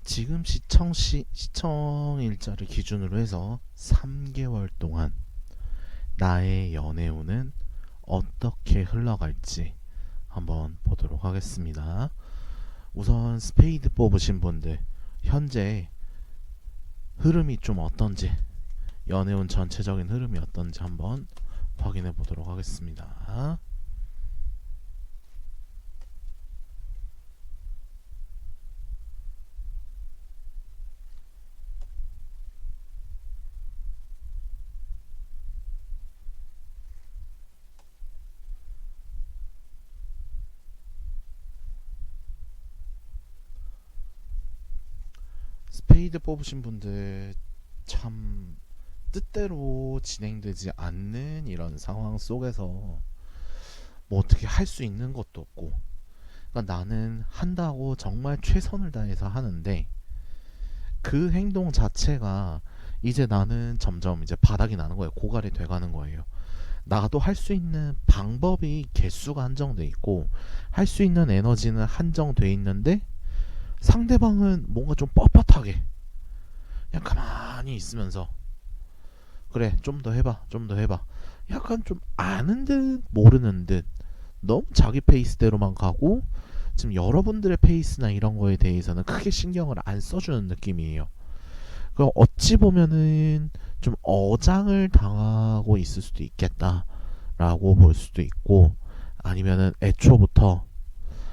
지금 시청일자를 기준으로 해서 3개월 동안 나의 연애운은 어떻게 흘러갈지 한번 보도록 하겠습니다. 우선 스페이드 뽑으신 분들 현재 흐름이 좀 어떤지, 연애운 전체적인 흐름이 어떤지 한번 확인해 보도록 하겠습니다. 스페이드 뽑으신 분들 참 뜻대로 진행되지 않는 이런 상황 속에서 뭐 어떻게 할 수 있는 것도 없고, 그러니까 나는 한다고 정말 최선을 다해서 하는데 그 행동 자체가 이제 나는 점점 이제 바닥이 나는 거예요. 고갈이 돼가는 거예요. 나도 할 수 있는 방법이 개수가 한정돼 있고 할 수 있는 에너지는 한정돼 있는데 상대방은 뭔가 좀 뻣뻣하게 그냥 가만히 있으면서 그래 좀 더 해봐 좀 더 해봐, 약간 좀 아는 듯 모르는 듯 너무 자기 페이스대로만 가고 지금 여러분들의 페이스나 이런 거에 대해서는 크게 신경을 안 써주는 느낌이에요. 그 어찌 보면은 좀 어장을 당하고 있을 수도 있겠다라고 볼 수도 있고, 아니면은 애초부터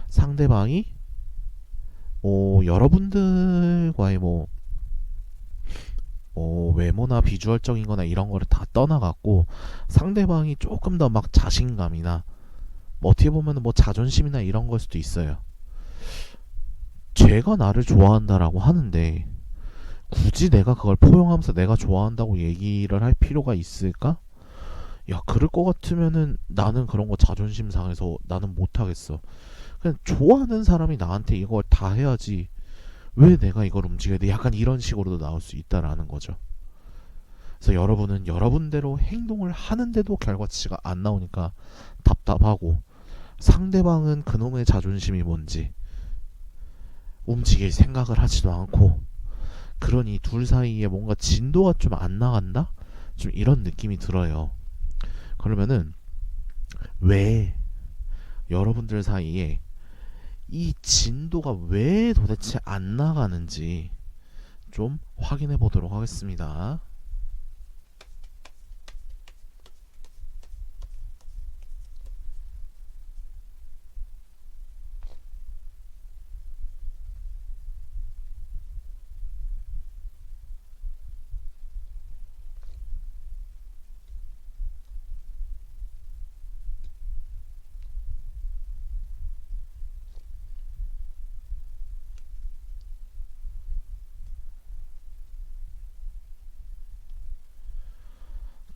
상대방이 뭐 여러분들과의 뭐 외모나 비주얼적인 거나 이런 거를 다 떠나갖고 상대방이 조금 더 막 자신감이나 뭐 어떻게 보면은 뭐 자존심이나 이런 걸 수도 있어요. 쟤가 나를 좋아한다라고 하는데 굳이 내가 그걸 포용하면서 내가 좋아한다고 얘기를 할 필요가 있을까? 야, 그럴 것 같으면은 나는 그런 거 자존심 상해서 나는 못하겠어. 그냥 좋아하는 사람이 나한테 이걸 다 해야지 왜 내가 이걸 움직여야 돼? 약간 이런 식으로도 나올 수 있다라는 거죠. 그래서 여러분은 여러분대로 행동을 하는데도 결과치가 안 나오니까 답답하고, 상대방은 그놈의 자존심이 뭔지 움직일 생각을 하지도 않고, 그러니 둘 사이에 뭔가 진도가 좀 안 나간다? 좀 이런 느낌이 들어요. 그러면은 왜 여러분들 사이에 이 진도가 왜 도대체 안 나가는지 좀 확인해 보도록 하겠습니다.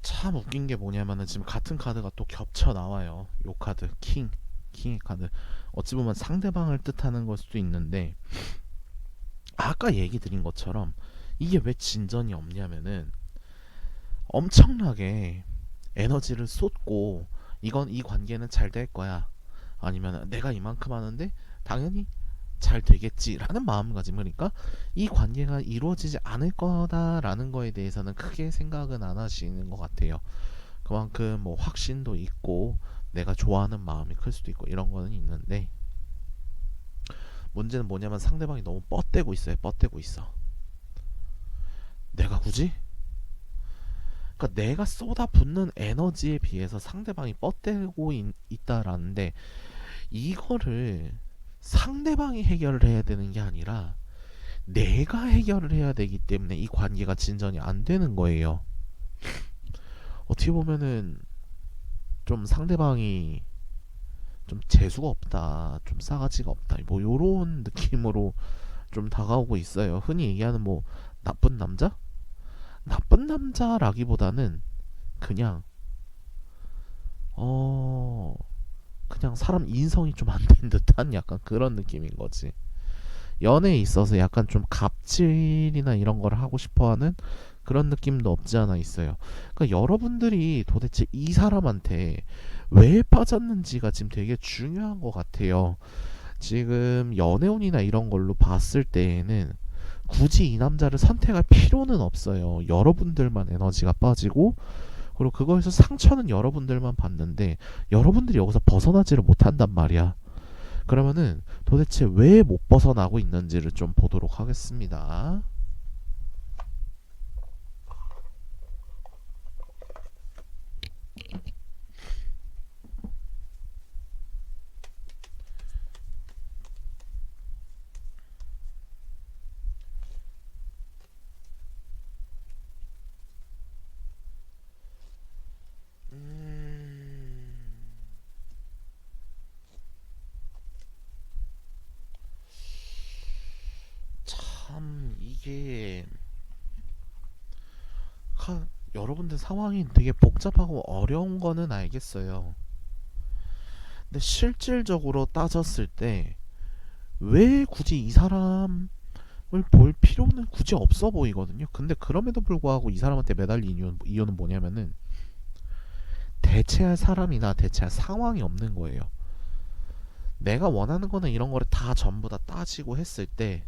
참 웃긴 게 뭐냐면은 지금 같은 카드가 또 겹쳐 나와요. 요 카드 킹의 카드. 어찌 보면 상대방을 뜻하는 걸 수도 있는데, 아까 얘기 드린 것처럼 이게 왜 진전이 없냐면은 엄청나게 에너지를 쏟고 이건 이 관계는 잘 될 거야, 아니면 내가 이만큼 하는데 당연히 잘 되겠지라는 마음가짐, 그러니까 이 관계가 이루어지지 않을 거다라는 거에 대해서는 크게 생각은 안 하시는 것 같아요. 그만큼 뭐 확신도 있고 내가 좋아하는 마음이 클 수도 있고 이런 거는 있는데, 문제는 뭐냐면 상대방이 너무 뻗대고 있어요. 뻗대고 있어. 내가 굳이? 그러니까 내가 쏟아붓는 에너지에 비해서 상대방이 뻗대고 있다라는데, 이거를 상대방이 해결을 해야 되는 게 아니라 내가 해결을 해야 되기 때문에 이 관계가 진전이 안 되는 거예요. 어떻게 보면은 좀 상대방이 좀 재수가 없다, 좀 싸가지가 없다, 뭐 요런 느낌으로 좀 다가오고 있어요. 흔히 얘기하는 뭐 나쁜 남자? 나쁜 남자라기보다는 그냥 어 그냥 사람 인성이 좀 안 된 듯한 약간 그런 느낌인 거지. 연애에 있어서 약간 좀 갑질이나 이런 걸 하고 싶어하는 그런 느낌도 없지 않아 있어요. 그러니까 여러분들이 도대체 이 사람한테 왜 빠졌는지가 지금 되게 중요한 것 같아요. 지금 연애운이나 이런 걸로 봤을 때에는 굳이 이 남자를 선택할 필요는 없어요. 여러분들만 에너지가 빠지고, 그리고 그거에서 상처는 여러분들만 받는데 여러분들이 여기서 벗어나지를 못한단 말이야. 그러면은 도대체 왜 못 벗어나고 있는지를 좀 보도록 하겠습니다. 참 이게 여러분들 상황이 되게 복잡하고 어려운 거는 알겠어요. 근데 실질적으로 따졌을 때 왜 굳이 이 사람을 볼 필요는 굳이 없어 보이거든요. 근데 그럼에도 불구하고 이 사람한테 매달린 이유는 뭐냐면은 대체할 사람이나 대체할 상황이 없는 거예요. 내가 원하는 거는 이런 거를 다 전부 다 따지고 했을 때,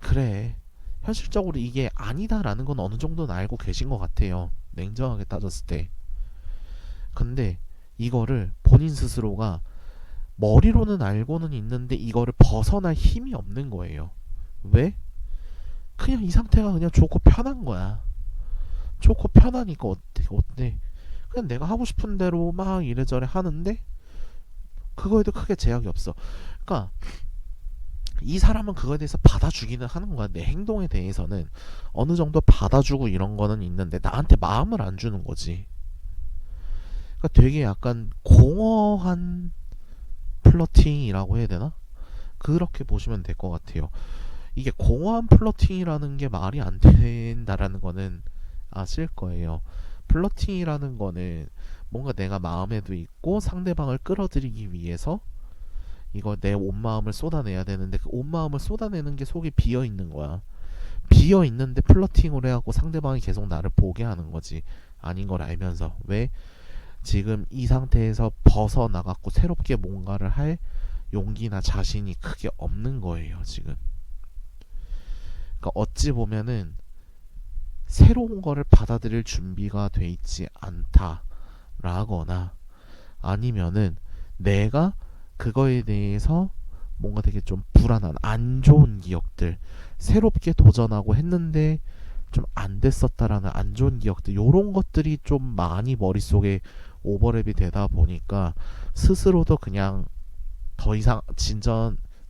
그래, 현실적으로 이게 아니다라는 건 어느 정도는 알고 계신 것 같아요. 냉정하게 따졌을 때. 근데 이거를 본인 스스로가 머리로는 알고는 있는데 이거를 벗어날 힘이 없는 거예요. 왜? 그냥 이 상태가 그냥 좋고 편한 거야. 좋고 편하니까 어때? 그냥 내가 하고 싶은 대로 막 이래저래 하는데 그거에도 크게 제약이 없어. 그러니까 이 사람은 그거에 대해서 받아주기는 하는 거야. 내 행동에 대해서는 어느 정도 받아주고 이런 거는 있는데 나한테 마음을 안 주는 거지. 그러니까 되게 약간 공허한 플러팅이라고 해야 되나? 그렇게 보시면 될 것 같아요. 이게 공허한 플러팅이라는 게 말이 안 된다라는 거는 아실 거예요. 플러팅이라는 거는 뭔가 내가 마음에도 있고 상대방을 끌어들이기 위해서 이거 내 온 마음을 쏟아내야 되는데 그 온 마음을 쏟아내는 게 속이 비어 있는 거야. 비어 있는데 플러팅을 해갖고 상대방이 계속 나를 보게 하는 거지. 아닌 걸 알면서. 왜? 지금 이 상태에서 벗어나갖고 새롭게 뭔가를 할 용기나 자신이 크게 없는 거예요, 지금. 그러니까 어찌 보면은 새로운 거를 받아들일 준비가 돼 있지 않다라거나 아니면은 내가 그거에 대해서 뭔가 되게 좀 불안한 안 좋은 기억들 새롭게 도전하고 했는데 좀 안 됐었다라는 안 좋은 기억들 요런 것들이 좀 많이 머릿속에 오버랩이 되다 보니까 스스로도 그냥 더 이상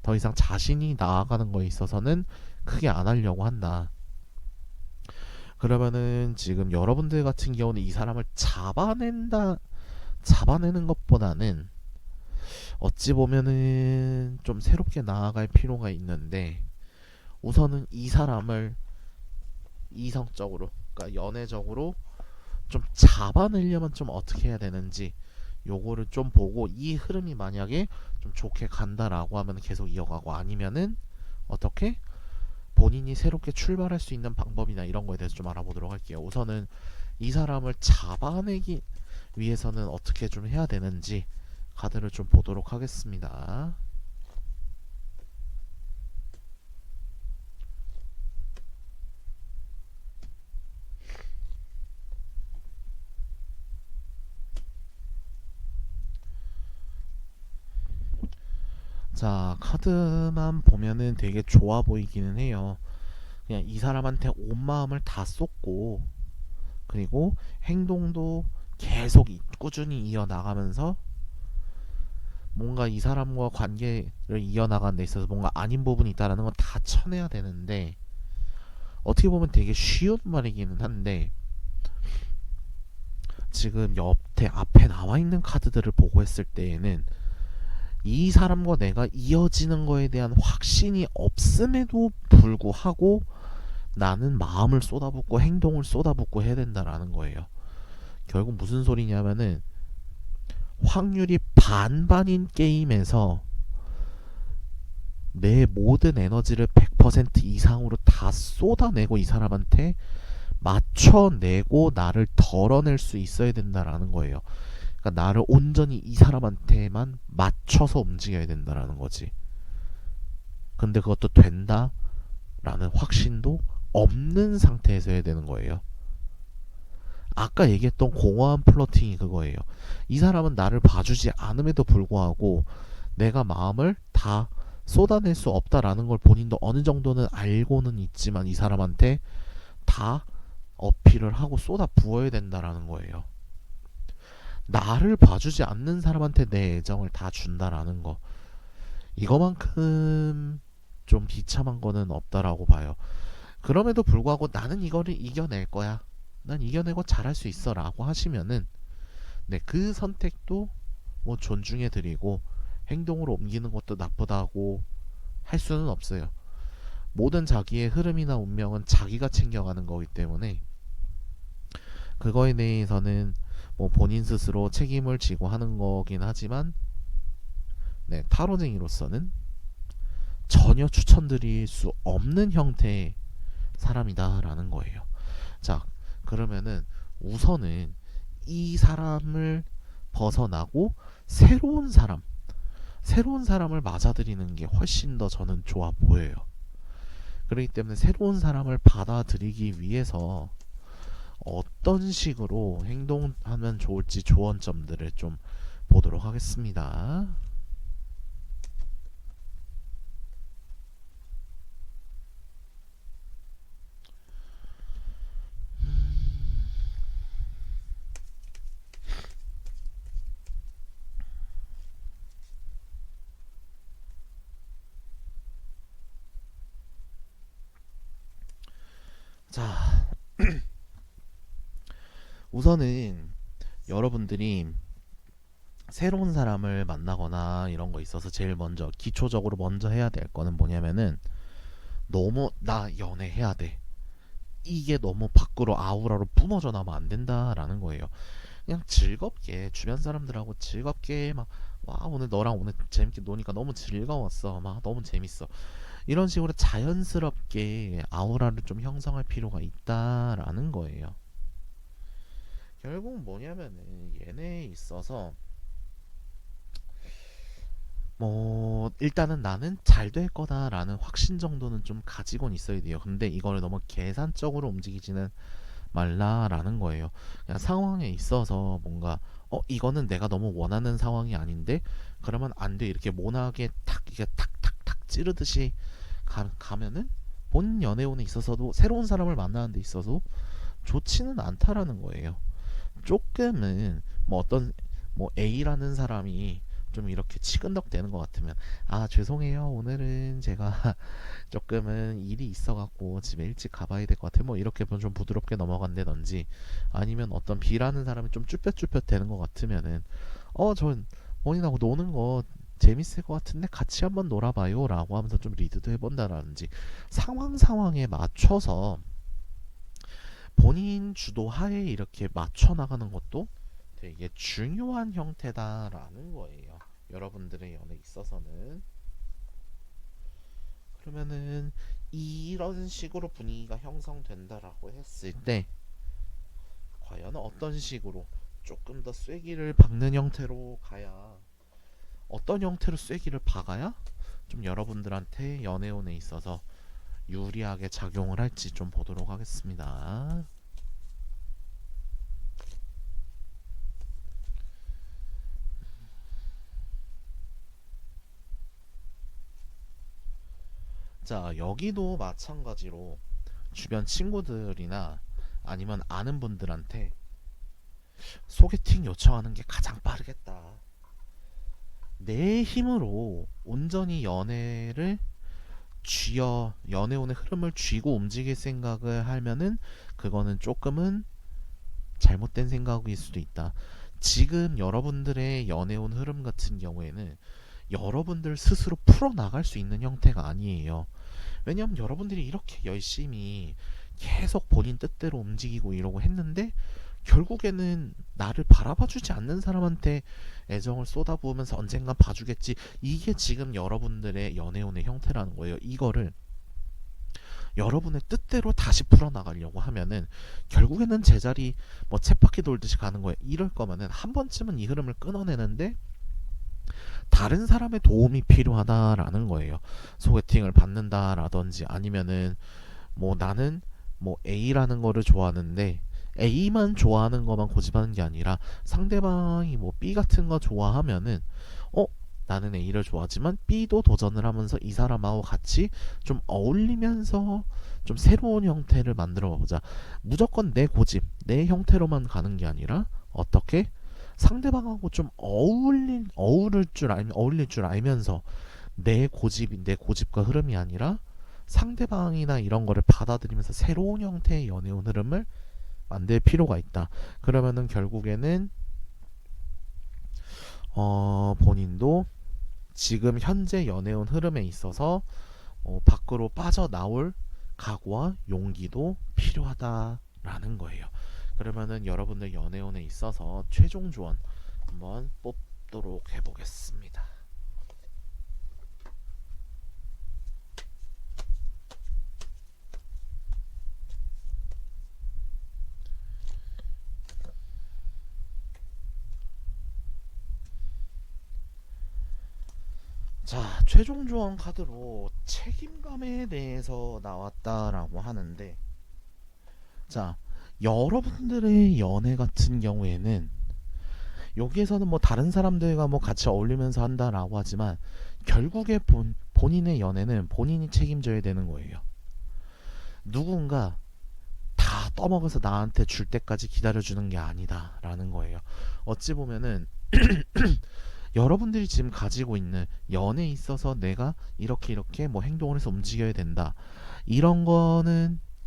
더 이상 자신이 나아가는 거에 있어서는 크게 안 하려고 한다. 그러면은 지금 여러분들 같은 경우는 이 사람을 잡아내는 것보다는 어찌 보면은 좀 새롭게 나아갈 필요가 있는데 우선은 이 사람을 이성적으로, 그러니까 연애적으로 좀 잡아내려면 좀 어떻게 해야 되는지 요거를 좀 보고 이 흐름이 만약에 좀 좋게 간다라고 하면 계속 이어가고 아니면은 어떻게 본인이 새롭게 출발할 수 있는 방법이나 이런 거에 대해서 좀 알아보도록 할게요. 우선은 이 사람을 잡아내기 위해서는 어떻게 좀 해야 되는지 카드를 좀 보도록 하겠습니다. 자, 카드만 보면은 되게 좋아 보이기는 해요. 그냥 이 사람한테 온 마음을 다 쏟고 그리고 행동도 계속 꾸준히 이어나가면서 뭔가 이 사람과 관계를 이어나가는 데 있어서 뭔가 아닌 부분이 있다라는 건 다 쳐내야 되는데 어떻게 보면 되게 쉬운 말이기는 한데 지금 옆에 앞에 나와 있는 카드들을 보고 했을 때에는 이 사람과 내가 이어지는 거에 대한 확신이 없음에도 불구하고 나는 마음을 쏟아붓고 행동을 쏟아붓고 해야 된다라는 거예요. 결국 무슨 소리냐면은 확률이 반반인 게임에서 내 모든 에너지를 100% 이상으로 다 쏟아내고 이 사람한테 맞춰내고 나를 덜어낼 수 있어야 된다라는 거예요. 그러니까 나를 온전히 이 사람한테만 맞춰서 움직여야 된다라는 거지. 근데 그것도 된다? 라는 확신도 없는 상태에서 해야 되는 거예요. 아까 얘기했던 공허한 플러팅이 그거예요. 이 사람은 나를 봐주지 않음에도 불구하고 내가 마음을 다 쏟아낼 수 없다라는 걸 본인도 어느 정도는 알고는 있지만 이 사람한테 다 어필을 하고 쏟아 부어야 된다라는 거예요. 나를 봐주지 않는 사람한테 내 애정을 다 준다라는 거. 이거만큼 좀 비참한 거는 없다라고 봐요. 그럼에도 불구하고 나는 이거를 이겨낼 거야. 난 이겨내고 잘할 수 있어 라고 하시면은 네, 그 선택도 뭐 존중해 드리고 행동으로 옮기는 것도 나쁘다고 할 수는 없어요. 모든 자기의 흐름이나 운명은 자기가 챙겨가는 거기 때문에 그거에 대해서는 뭐 본인 스스로 책임을 지고 하는 거긴 하지만 네, 타로쟁이로서는 전혀 추천드릴 수 없는 형태의 사람이다라는 거예요. 자, 그러면은 우선은 이 사람을 벗어나고 새로운 사람을 맞아들이는 게 훨씬 더 저는 좋아 보여요. 그렇기 때문에 새로운 사람을 받아들이기 위해서 어떤 식으로 행동하면 좋을지 조언점들을 좀 보도록 하겠습니다. 자, 우선은 여러분들이 새로운 사람을 만나거나 이런 거 있어서 제일 먼저 기초적으로 먼저 해야 될 거는 뭐냐면은 너무 나 연애해야 돼. 이게 너무 밖으로 아우라로 뿜어져 나면 안 된다라는 거예요. 그냥 즐겁게 주변 사람들하고 즐겁게 막 와 오늘 너랑 오늘 재밌게 노니까 너무 즐거웠어. 막 너무 재밌어. 이런 식으로 자연스럽게 아우라를 좀 형성할 필요가 있다라는 거예요. 결국 뭐냐면은 얘네에 있어서 뭐 일단은 나는 잘 될 거다라는 확신 정도는 좀 가지고는 있어야 돼요. 근데 이거를 너무 계산적으로 움직이지는 말라라는 거예요. 그냥 상황에 있어서 뭔가 이거는 내가 너무 원하는 상황이 아닌데 그러면 안 돼. 이렇게 모나게 탁 이게 탁탁탁 찌르듯이 가면은 본 연애운에 있어서도 새로운 사람을 만나는 데 있어서 좋지는 않다라는 거예요. 조금은 뭐 어떤 뭐 A라는 사람이 좀 이렇게 치근덕 되는 것 같으면 아 죄송해요 오늘은 제가 조금은 일이 있어갖고 집에 일찍 가봐야 될 것 같아요 뭐 이렇게 좀 부드럽게 넘어간다든지 아니면 어떤 B라는 사람이 좀 쭈뼛쭈뼛 되는 것 같으면은 전 본인하고 노는 거 재밌을 것 같은데 같이 한번 놀아봐요 라고 하면서 좀 리드도 해본다라든지 상황에 맞춰서 본인 주도하에 이렇게 맞춰 나가는 것도 되게 중요한 형태다라는 거예요. 여러분들의 연애에 있어서는. 그러면은 이런 식으로 분위기가 형성된다라고 했을 때 과연 어떤 식으로 조금 더 쐐기를 박는 형태로 가야 어떤 형태로 쐐기를 박아야 좀 여러분들한테 연애운에 있어서 유리하게 작용을 할지 좀 보도록 하겠습니다. 자, 여기도 마찬가지로 주변 친구들이나 아니면 아는 분들한테 소개팅 요청하는 게 가장 빠르겠다. 내 힘으로 온전히 연애운의 흐름을 쥐고 움직일 생각을 하면은 그거는 조금은 잘못된 생각일 수도 있다. 지금 여러분들의 연애운 흐름 같은 경우에는 여러분들 스스로 풀어나갈 수 있는 형태가 아니에요. 왜냐면 여러분들이 이렇게 열심히 계속 본인 뜻대로 움직이고 이러고 했는데 결국에는 나를 바라봐주지 않는 사람한테 애정을 쏟아부으면서 언젠간 봐주겠지. 이게 지금 여러분들의 연애운의 형태라는 거예요. 이거를 여러분의 뜻대로 다시 풀어나가려고 하면은 결국에는 제자리 뭐 쳇바퀴 돌듯이 가는 거예요. 이럴 거면은 한 번쯤은 이 흐름을 끊어내는데 다른 사람의 도움이 필요하다라는 거예요. 소개팅을 받는다라든지 아니면은 뭐 나는 뭐 A라는 거를 좋아하는데 A만 좋아하는 것만 고집하는 게 아니라 상대방이 뭐 B 같은 거 좋아하면은 어 나는 A를 좋아하지만 B도 도전을 하면서 이 사람하고 같이 좀 어울리면서 좀 새로운 형태를 만들어 보자. 무조건 내 고집, 내 형태로만 가는 게 아니라 어떻게 상대방하고 좀 어울릴 줄 알면서 내 고집과 흐름이 아니라 상대방이나 이런 거를 받아들이면서 새로운 형태의 연애운 흐름을 만들 필요가 있다. 그러면은 결국에는 본인도 지금 현재 연애운 흐름에 있어서 밖으로 빠져나올 각오와 용기도 필요하다라는 거예요. 그러면은 여러분들 연애운에 있어서 최종 조언 한번 뽑도록 해보겠습니다. 자, 최종 조언 카드로 책임감에 대해서 나왔다라고 하는데, 자, 여러분들의 연애 같은 경우에는 여기에서는 뭐 다른 사람들과 뭐 같이 어울리면서 한다라고 하지만 결국에 본인의 연애는 본인이 책임져야 되는 거예요. 누군가 다 떠먹어서 나한테 줄 때까지 기다려주는 게 아니다라는 거예요. 어찌 보면은 여러분들이 지금 가지고 있는 연애에 있어서 내가 이렇게 뭐 행동을 해서 움직여야 된다. 이런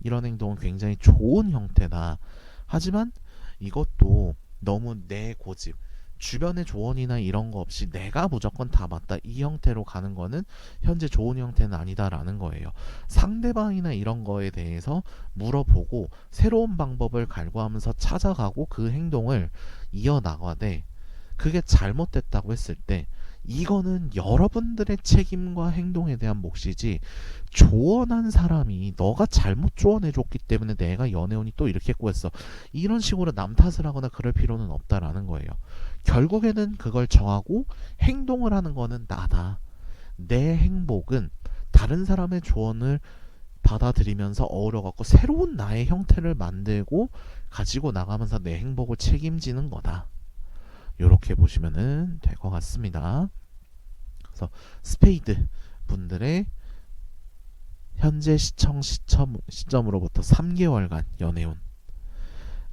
행동은 굉장히 좋은 형태다. 하지만 이것도 너무 내 고집, 주변의 조언이나 이런 거 없이 내가 무조건 다 맞다. 이 형태로 가는 거는 현재 좋은 형태는 아니다라는 거예요. 상대방이나 이런 거에 대해서 물어보고 새로운 방법을 갈구하면서 찾아가고 그 행동을 이어나가되 그게 잘못됐다고 했을 때 이거는 여러분들의 책임과 행동에 대한 몫이지 조언한 사람이 너가 잘못 조언해줬기 때문에 내가 연애운이 또 이렇게 꼬였어 이런 식으로 남 탓을 하거나 그럴 필요는 없다라는 거예요. 결국에는 그걸 정하고 행동을 하는 거는 나다. 내 행복은 다른 사람의 조언을 받아들이면서 어우러갖고 새로운 나의 형태를 만들고 가지고 나가면서 내 행복을 책임지는 거다. 이렇게 보시면 될 것 같습니다. 그래서 스페이드 분들의 현재 시점으로부터 3개월간 연애운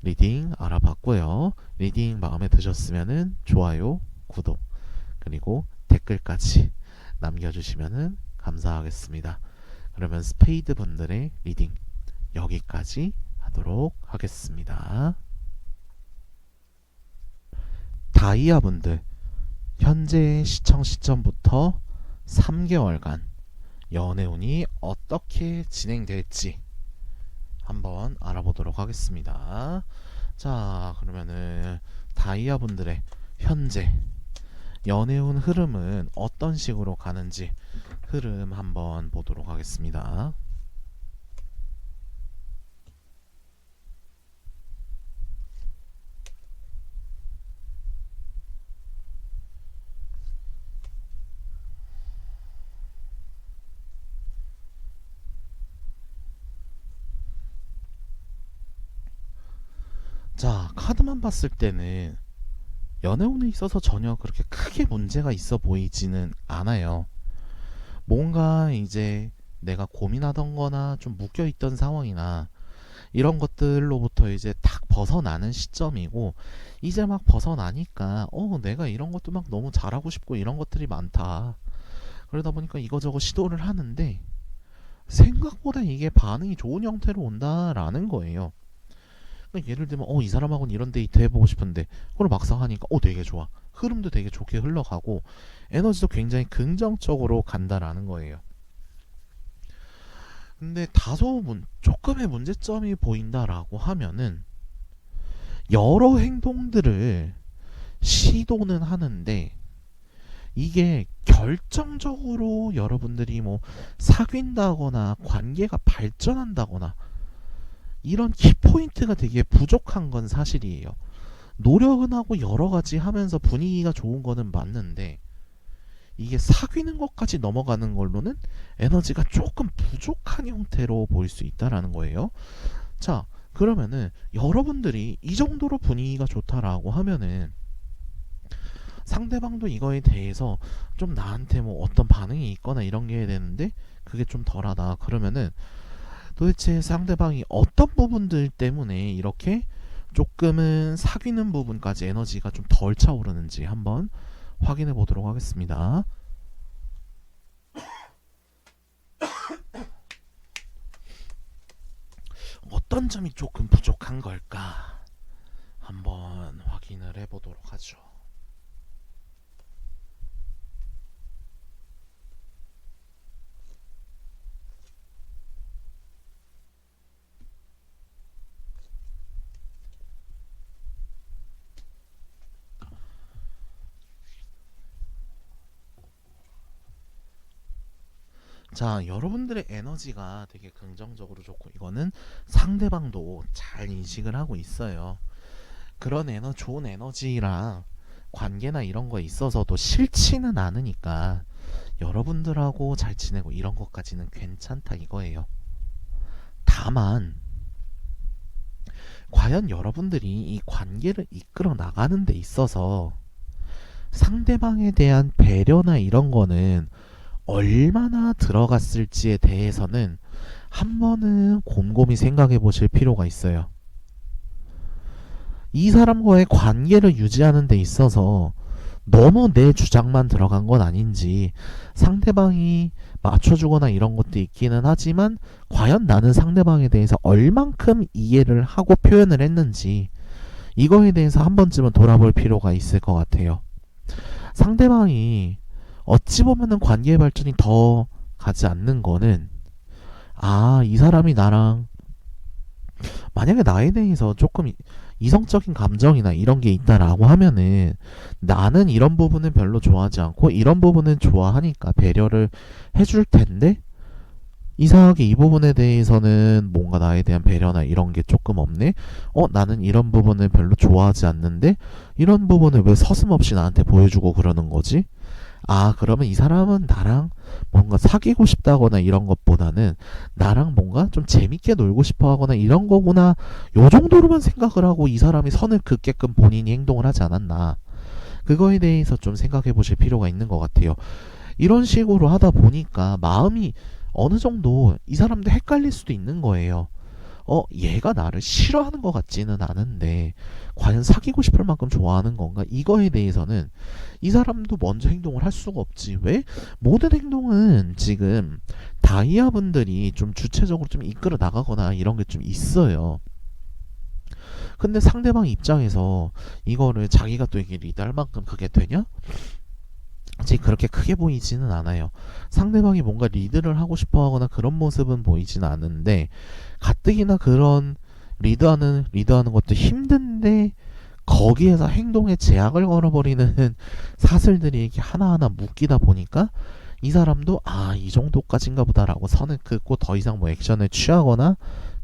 리딩 알아봤고요. 리딩 마음에 드셨으면 좋아요, 구독, 그리고 댓글까지 남겨주시면 감사하겠습니다. 그러면 스페이드 분들의 리딩 여기까지 하도록 하겠습니다. 다이아 분들 현재 시점부터 3개월간 연애운이 어떻게 진행될지 한번 알아보도록 하겠습니다. 자, 그러면은 다이아 분들의 현재 연애운 흐름은 어떤 식으로 가는지 흐름 한번 보도록 하겠습니다. 자, 카드만 봤을 때는 연애운에 있어서 전혀 그렇게 크게 문제가 있어 보이지는 않아요. 뭔가 이제 내가 고민하던 거나 좀 묶여있던 상황이나 이런 것들로부터 이제 탁 벗어나는 시점이고 이제 막 벗어나니까 내가 이런 것도 막 너무 잘하고 싶고 이런 것들이 많다. 그러다 보니까 이거저거 시도를 하는데 생각보다 이게 반응이 좋은 형태로 온다라는 거예요. 그러니까 예를 들면 이 사람하고는 이런 데이트 해보고 싶은데 그걸 막상 하니까 되게 좋아. 흐름도 되게 좋게 흘러가고 에너지도 굉장히 긍정적으로 간다라는 거예요. 근데 조금의 문제점이 보인다라고 하면은 여러 행동들을 시도는 하는데 이게 결정적으로 여러분들이 뭐 사귄다거나 관계가 발전한다거나 이런 키포인트가 되게 부족한 건 사실이에요. 노력은 하고 여러 가지 하면서 분위기가 좋은 거는 맞는데 이게 사귀는 것까지 넘어가는 걸로는 에너지가 조금 부족한 형태로 보일 수 있다라는 거예요. 자, 그러면은 여러분들이 이 정도로 분위기가 좋다라고 하면은 상대방도 이거에 대해서 좀 나한테 뭐 어떤 반응이 있거나 이런 게 되는데 그게 좀 덜하다. 그러면은 도대체 상대방이 어떤 부분들 때문에 이렇게 조금은 사귀는 부분까지 에너지가 좀 덜 차오르는지 한번 확인해 보도록 하겠습니다. 어떤 점이 조금 부족한 걸까? 한번 확인을 해 보도록 하죠. 자, 여러분들의 에너지가 되게 긍정적으로 좋고 이거는 상대방도 잘 인식을 하고 있어요. 그런 좋은 에너지랑 관계나 이런 거에 있어서도 싫지는 않으니까 여러분들하고 잘 지내고 이런 것까지는 괜찮다 이거예요. 다만 과연 여러분들이 이 관계를 이끌어 나가는 데 있어서 상대방에 대한 배려나 이런 거는 얼마나 들어갔을지에 대해서는 한 번은 곰곰이 생각해 보실 필요가 있어요. 이 사람과의 관계를 유지하는 데 있어서 너무 내 주장만 들어간 건 아닌지 상대방이 맞춰주거나 이런 것도 있기는 하지만 과연 나는 상대방에 대해서 얼만큼 이해를 하고 표현을 했는지 이거에 대해서 한 번쯤은 돌아볼 필요가 있을 것 같아요. 상대방이 어찌 보면은 관계의 발전이 더 가지 않는 거는 이 사람이 나랑 만약에 나에 대해서 조금 이성적인 감정이나 이런 게 있다라고 하면은 나는 이런 부분은 별로 좋아하지 않고 이런 부분은 좋아하니까 배려를 해줄 텐데 이상하게 이 부분에 대해서는 뭔가 나에 대한 배려나 이런 게 조금 없네? 나는 이런 부분을 별로 좋아하지 않는데 이런 부분을 왜 서슴없이 나한테 보여주고 그러는 거지? 그러면 이 사람은 나랑 뭔가 사귀고 싶다거나 이런 것보다는 나랑 뭔가 좀 재밌게 놀고 싶어 하거나 이런 거구나. 요 정도로만 생각을 하고 이 사람이 선을 긋게끔 본인이 행동을 하지 않았나. 그거에 대해서 좀 생각해 보실 필요가 있는 것 같아요. 이런 식으로 하다 보니까 마음이 어느 정도 이 사람도 헷갈릴 수도 있는 거예요. 얘가 나를 싫어하는 것 같지는 않은데 과연 사귀고 싶을 만큼 좋아하는 건가? 이거에 대해서는 이 사람도 먼저 행동을 할 수가 없지. 왜? 모든 행동은 지금 다이아 분들이 좀 주체적으로 좀 이끌어 나가거나 이런 게 좀 있어요. 근데 상대방 입장에서 이거를 자기가 또 이게 리드할 만큼 그게 되냐? 아직 그렇게 크게 보이지는 않아요. 상대방이 뭔가 리드를 하고 싶어 하거나 그런 모습은 보이지는 않는데 가뜩이나 그런 리드하는 것도 힘든데 거기에서 행동에 제약을 걸어버리는 사슬들이 이렇게 하나하나 묶이다 보니까 이 사람도 이 정도까지인가 보다라고 선을 긋고 더 이상 뭐 액션을 취하거나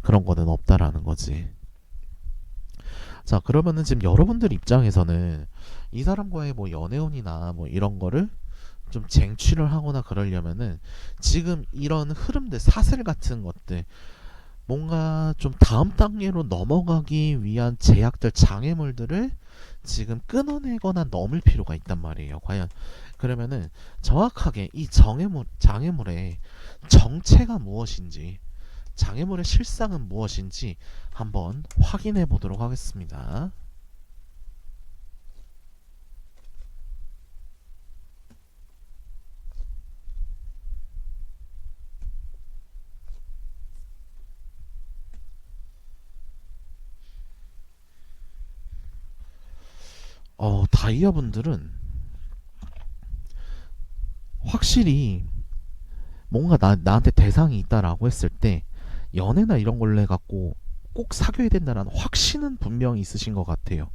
그런 거는 없다라는 거지. 자, 그러면은 지금 여러분들 입장에서는 이 사람과의 뭐 연애운이나 뭐 이런 거를 좀 쟁취를 하거나 그러려면은 지금 이런 흐름들, 사슬 같은 것들, 뭔가 좀 다음 단계로 넘어가기 위한 제약들, 장애물들을 지금 끊어내거나 넘을 필요가 있단 말이에요. 과연 그러면은 정확하게 이 장애물의 정체가 무엇인지, 장애물의 실상은 무엇인지 한번 확인해 보도록 하겠습니다. 다이아 분들은 확실히 뭔가 나한테 대상이 있다라고 했을 때 연애나 이런 걸로 해갖고 꼭 사귀어야 된다는 확신은 분명히 있으신 것 같아요.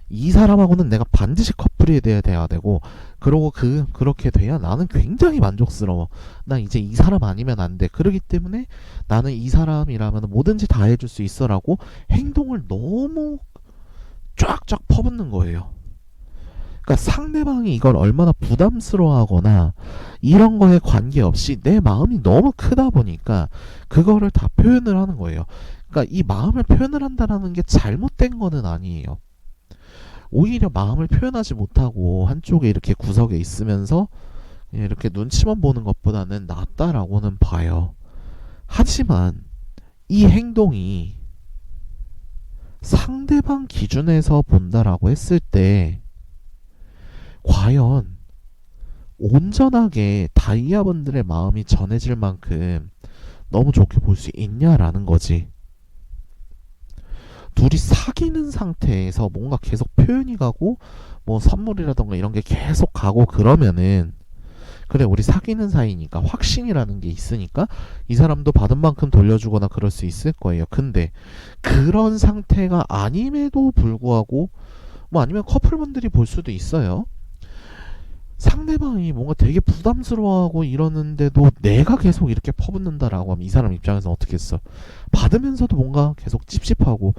이 사람하고는 내가 반드시 커플이 돼야 되고 그러고 그렇게 돼야 나는 굉장히 만족스러워. 나 이제 이 사람 아니면 안 돼. 그러기 때문에 나는 이 사람이라면 뭐든지 다 해줄 수 있어라고 행동을 너무 쫙쫙 퍼붓는 거예요. 그러니까 상대방이 이걸 얼마나 부담스러워하거나 이런 거에 관계없이 내 마음이 너무 크다 보니까 그거를 다 표현을 하는 거예요. 그러니까 이 마음을 표현을 한다라는 게 잘못된 거는 아니에요. 오히려 마음을 표현하지 못하고 한쪽에 이렇게 구석에 있으면서 이렇게 눈치만 보는 것보다는 낫다라고는 봐요. 하지만 이 행동이 상대방 기준에서 본다라고 했을 때 과연 온전하게 다이아분들의 마음이 전해질 만큼 너무 좋게 볼 수 있냐라는 거지. 둘이 사귀는 상태에서 뭔가 계속 표현이 가고 뭐 선물이라던가 이런 게 계속 가고 그러면은 그래 우리 사귀는 사이니까 확신이라는 게 있으니까 이 사람도 받은 만큼 돌려주거나 그럴 수 있을 거예요. 근데 그런 상태가 아님에도 불구하고 뭐 아니면 커플분들이 볼 수도 있어요. 상대방이 뭔가 되게 부담스러워하고 이러는데도 내가 계속 이렇게 퍼붓는다라고 하면 이 사람 입장에서 어떻겠어? 받으면서도 뭔가 계속 찝찝하고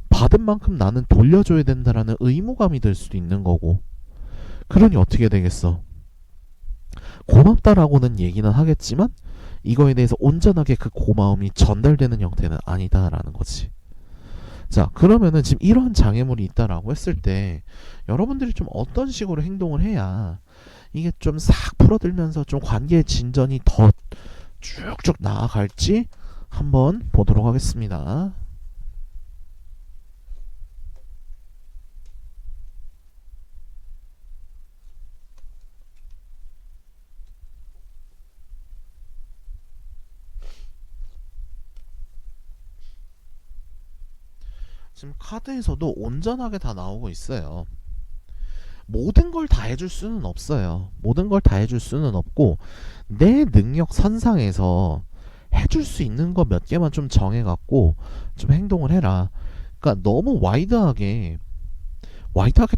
받은 만큼 나는 돌려줘야 된다라는 의무감이 들 수도 있는 거고. 그러니 어떻게 되겠어? 고맙다라고는 얘기는 하겠지만 이거에 대해서 온전하게 그 고마움이 전달되는 형태는 아니다라는 거지. 자, 그러면은 지금 이런 장애물이 있다라고 했을 때 여러분들이 좀 어떤 식으로 행동을 해야 이게 좀 싹 풀어들면서 좀 관계의 진전이 더 쭉쭉 나아갈지 한번 보도록 하겠습니다. 지금 카드에서도 온전하게 다 나오고 있어요. 모든 걸 다 해줄 수는 없어요. 모든 걸 다 해줄 수는 없고 내 능력 선상에서 해줄 수 있는 거 몇 개만 좀 정해갖고 좀 행동을 해라. 그러니까 너무 와이드하게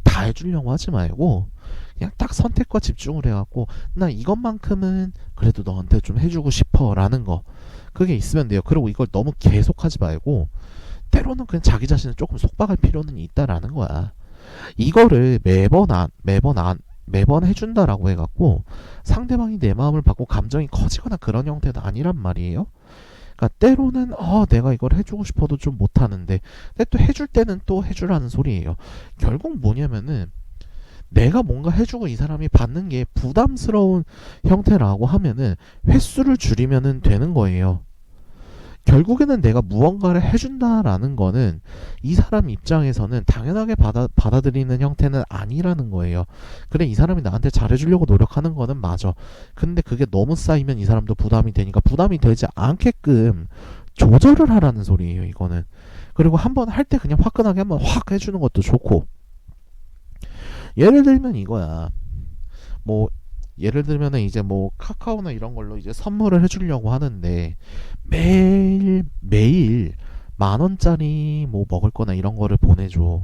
다 해주려고 하지 말고 그냥 딱 선택과 집중을 해갖고 나 이것만큼은 그래도 너한테 좀 해주고 싶어라는 거 그게 있으면 돼요. 그리고 이걸 너무 계속하지 말고 때로는 그냥 자기 자신을 조금 속박할 필요는 있다라는 거야. 이거를 매번 해준다라고 해갖고 상대방이 내 마음을 받고 감정이 커지거나 그런 형태는 아니란 말이에요. 그러니까 때로는 내가 이걸 해주고 싶어도 좀 못하는데 근데 또 해줄 때는 또 해주라는 소리예요. 결국 뭐냐면은 내가 뭔가 해주고 이 사람이 받는 게 부담스러운 형태라고 하면은 횟수를 줄이면은 되는 거예요. 결국에는 내가 무언가를 해준다라는 거는 이 사람 입장에서는 당연하게 받아들이는 형태는 아니라는 거예요. 그래 이 사람이 나한테 잘해주려고 노력하는 거는 맞아. 근데 그게 너무 쌓이면 이 사람도 부담이 되니까 부담이 되지 않게끔 조절을 하라는 소리예요 이거는. 그리고 한번 할 때 그냥 화끈하게 한번 확 해주는 것도 좋고 예를 들면 이거야. 뭐 예를 들면은 이제 뭐 카카오나 이런 걸로 이제 선물을 해주려고 하는데 매일 10,000원짜리 뭐 먹을 거나 이런 거를 보내줘.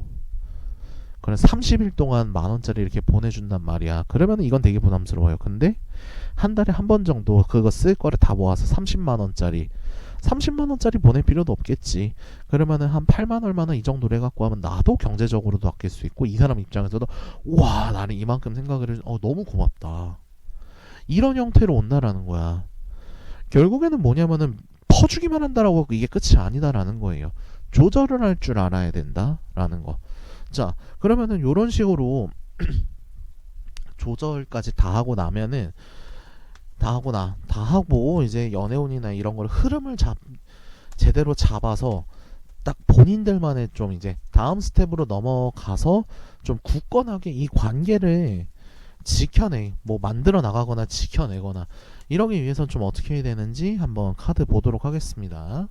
그래 30일 동안 10,000원짜리 이렇게 보내준단 말이야. 그러면은 이건 되게 부담스러워요. 근데 한 달에 한 번 정도 그거 쓸 거를 다 모아서 30만원짜리 보낼 필요도 없겠지. 그러면은 한 8만 얼마나 이 정도로 해갖고 하면 나도 경제적으로도 아낄 수 있고 이 사람 입장에서도 와 나는 이만큼 생각을 해 너무 고맙다 이런 형태로 온다라는 거야. 결국에는 뭐냐면은 퍼주기만 한다라고 이게 끝이 아니다라는 거예요. 조절을 할 줄 알아야 된다라는 거. 자 그러면은 요런 식으로 조절까지 다 하고 나면은 다 하고 이제 연애운이나 이런 걸 흐름을 제대로 잡아서 딱 본인들만의 좀 이제 다음 스텝으로 넘어가서 좀 굳건하게 이 관계를 뭐 만들어 나가거나 지켜내거나 이러기 위해서는 좀 어떻게 해야 되는지 한번 카드 보도록 하겠습니다.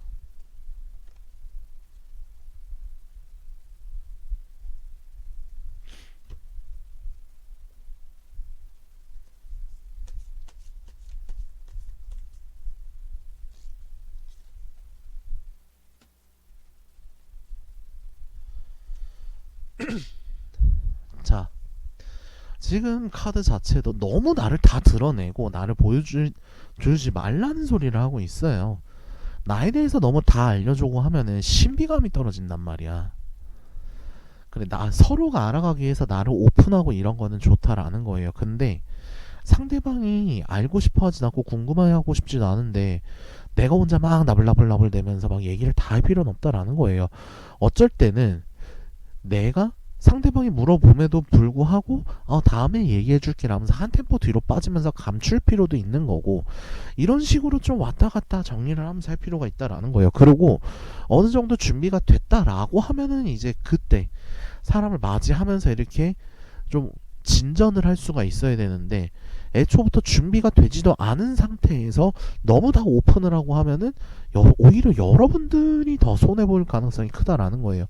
자 지금 카드 자체도 너무 나를 다 드러내고 나를 보여주지 말라는 소리를 하고 있어요. 나에 대해서 너무 다 알려주고 하면은 신비감이 떨어진단 말이야. 그래, 나 서로가 알아가기 위해서 나를 오픈하고 이런 거는 좋다라는 거예요. 근데 상대방이 알고 싶어 하진 않고 궁금해하고 싶지도 않은데 내가 혼자 막 나불나불 대면서 막 얘기를 다 할 필요는 없다라는 거예요. 어쩔 때는 내가 상대방이 물어봄에도 불구하고 다음에 얘기해줄게 라면서 한 템포 뒤로 빠지면서 감출 필요도 있는 거고, 이런 식으로 좀 왔다 갔다 정리를 하면서 할 필요가 있다라는 거예요. 그리고 어느 정도 준비가 됐다라고 하면은 이제 그때 사람을 맞이하면서 이렇게 좀 진전을 할 수가 있어야 되는데, 애초부터 준비가 되지도 않은 상태에서 너무 다 오픈을 하고 하면은 오히려 여러분들이 더 손해볼 가능성이 크다라는 거예요.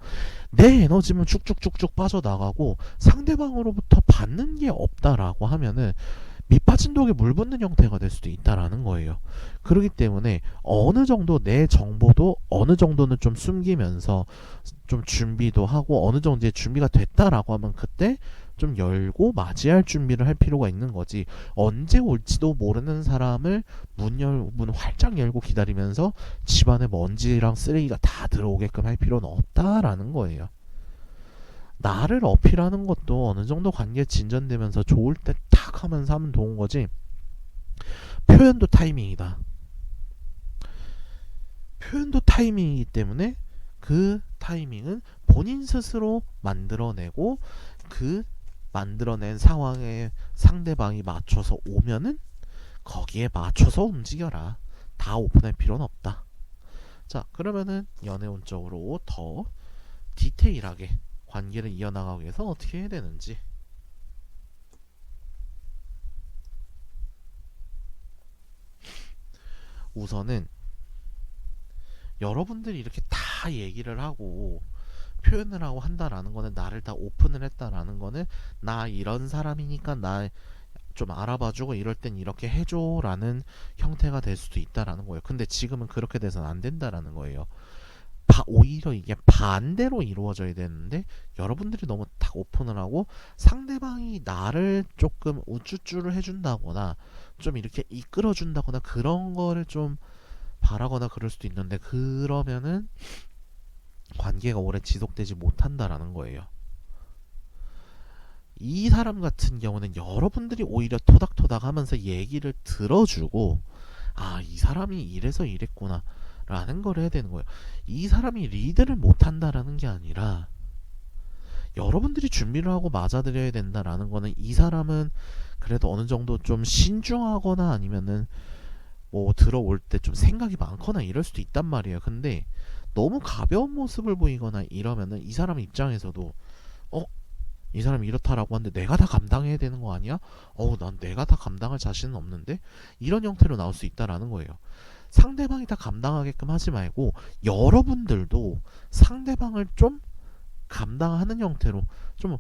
내 에너지만 쭉쭉쭉쭉 빠져나가고 상대방으로부터 받는 게 없다라고 하면은 밑 빠진 독에 물 붓는 형태가 될 수도 있다라는 거예요. 그렇기 때문에 어느 정도 내 정보도 어느 정도는 좀 숨기면서 좀 준비도 하고, 어느 정도의 준비가 됐다라고 하면 그때 좀 열고 맞이할 준비를 할 필요가 있는 거지, 언제 올지도 모르는 사람을 문 활짝 열고 기다리면서 집안에 먼지랑 쓰레기가 다 들어오게끔 할 필요는 없다라는 거예요. 나를 어필하는 것도 어느 정도 관계 진전되면서 좋을 때 탁 하면서 하면 좋은 거지, 표현도 타이밍이다. 표현도 타이밍이기 때문에 그 타이밍은 본인 스스로 만들어내고, 그 만들어낸 상황에 상대방이 맞춰서 오면은 거기에 맞춰서 움직여라. 다 오픈할 필요는 없다. 자, 그러면은 연애운적으로 더 디테일하게 관계를 이어나가기 위해서 어떻게 해야 되는지. 우선은 여러분들이 이렇게 다 얘기를 하고 표현을 하고 한다라는 거는, 나를 다 오픈을 했다라는 거는 나 이런 사람이니까 나 좀 알아봐주고 이럴 땐 이렇게 해줘라는 형태가 될 수도 있다라는 거예요. 근데 지금은 그렇게 돼서는 안 된다라는 거예요. 오히려 이게 반대로 이루어져야 되는데 여러분들이 너무 딱 오픈을 하고 상대방이 나를 조금 우쭈쭈를 해준다거나 좀 이렇게 이끌어준다거나 그런 거를 좀 바라거나 그럴 수도 있는데, 그러면은 관계가 오래 지속되지 못한다라는 거예요. 이 사람 같은 경우는 여러분들이 오히려 토닥토닥 하면서 얘기를 들어주고, 이 사람이 이래서 이랬구나 라는 걸 해야 되는 거예요. 이 사람이 리드를 못한다라는 게 아니라 여러분들이 준비를 하고 맞아들여야 된다라는 거는, 이 사람은 그래도 어느 정도 좀 신중하거나 아니면은 뭐 들어올 때 좀 생각이 많거나 이럴 수도 있단 말이에요. 근데 너무 가벼운 모습을 보이거나 이러면은 이 사람 입장에서도 이 사람이 이렇다라고 하는데 내가 다 감당해야 되는 거 아니야? 난 내가 다 감당할 자신은 없는데? 이런 형태로 나올 수 있다라는 거예요. 상대방이 다 감당하게끔 하지 말고 여러분들도 상대방을 좀 감당하는 형태로, 좀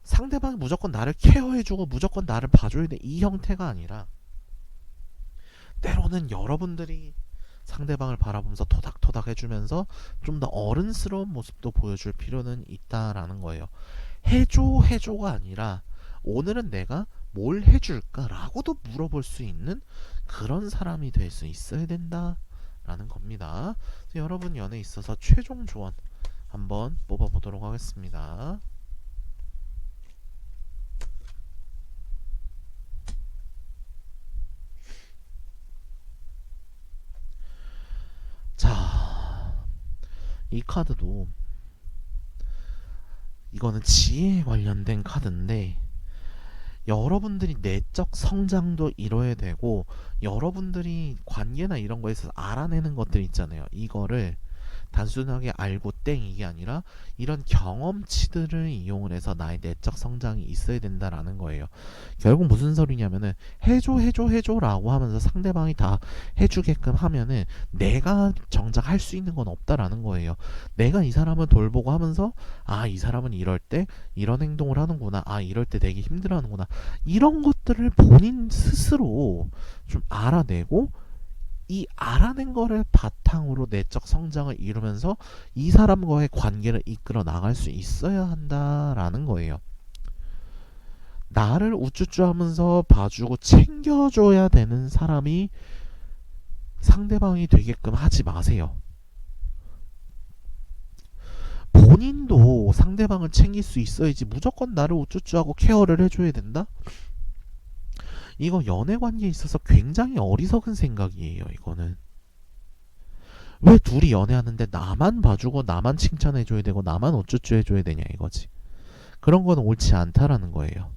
상대방이 무조건 나를 케어해주고 무조건 나를 봐줘야 돼 이 형태가 아니라, 때로는 여러분들이 상대방을 바라보면서 토닥토닥 해주면서 좀 더 어른스러운 모습도 보여줄 필요는 있다라는 거예요. 해줘가 아니라 오늘은 내가 뭘 해줄까 라고도 물어볼 수 있는 그런 사람이 될 수 있어야 된다라는 겁니다. 여러분 연애에 있어서 최종 조언 한번 뽑아보도록 하겠습니다. 자, 이 카드도 이거는 지혜에 관련된 카드인데, 여러분들이 내적 성장도 이뤄야 되고 여러분들이 관계나 이런 거에 서 알아내는 것들 있잖아요. 이거를 단순하게 알고 땡 이게 아니라 이런 경험치들을 이용을 해서 나의 내적 성장이 있어야 된다라는 거예요. 결국 무슨 소리냐면은 해줘 라고 하면서 상대방이 다 해주게끔 하면은 내가 정작 할 수 있는 건 없다라는 거예요. 내가 이 사람을 돌보고 하면서 이 사람은 이럴 때 이런 행동을 하는구나, 이럴 때 되게 힘들어하는구나, 이런 것들을 본인 스스로 좀 알아내고, 이 알아낸 거를 바탕으로 내적 성장을 이루면서 이 사람과의 관계를 이끌어 나갈 수 있어야 한다라는 거예요. 나를 우쭈쭈 하면서 봐주고 챙겨줘야 되는 사람이 상대방이 되게끔 하지 마세요. 본인도 상대방을 챙길 수 있어야지 무조건 나를 우쭈쭈하고 케어를 해줘야 된다? 이거 연애 관계에 있어서 굉장히 어리석은 생각이에요. 이거는 왜 둘이 연애하는데 나만 봐주고 나만 칭찬해줘야 되고 나만 어쭈쭈 해줘야 되냐 이거지. 그런 거는 옳지 않다라는 거예요.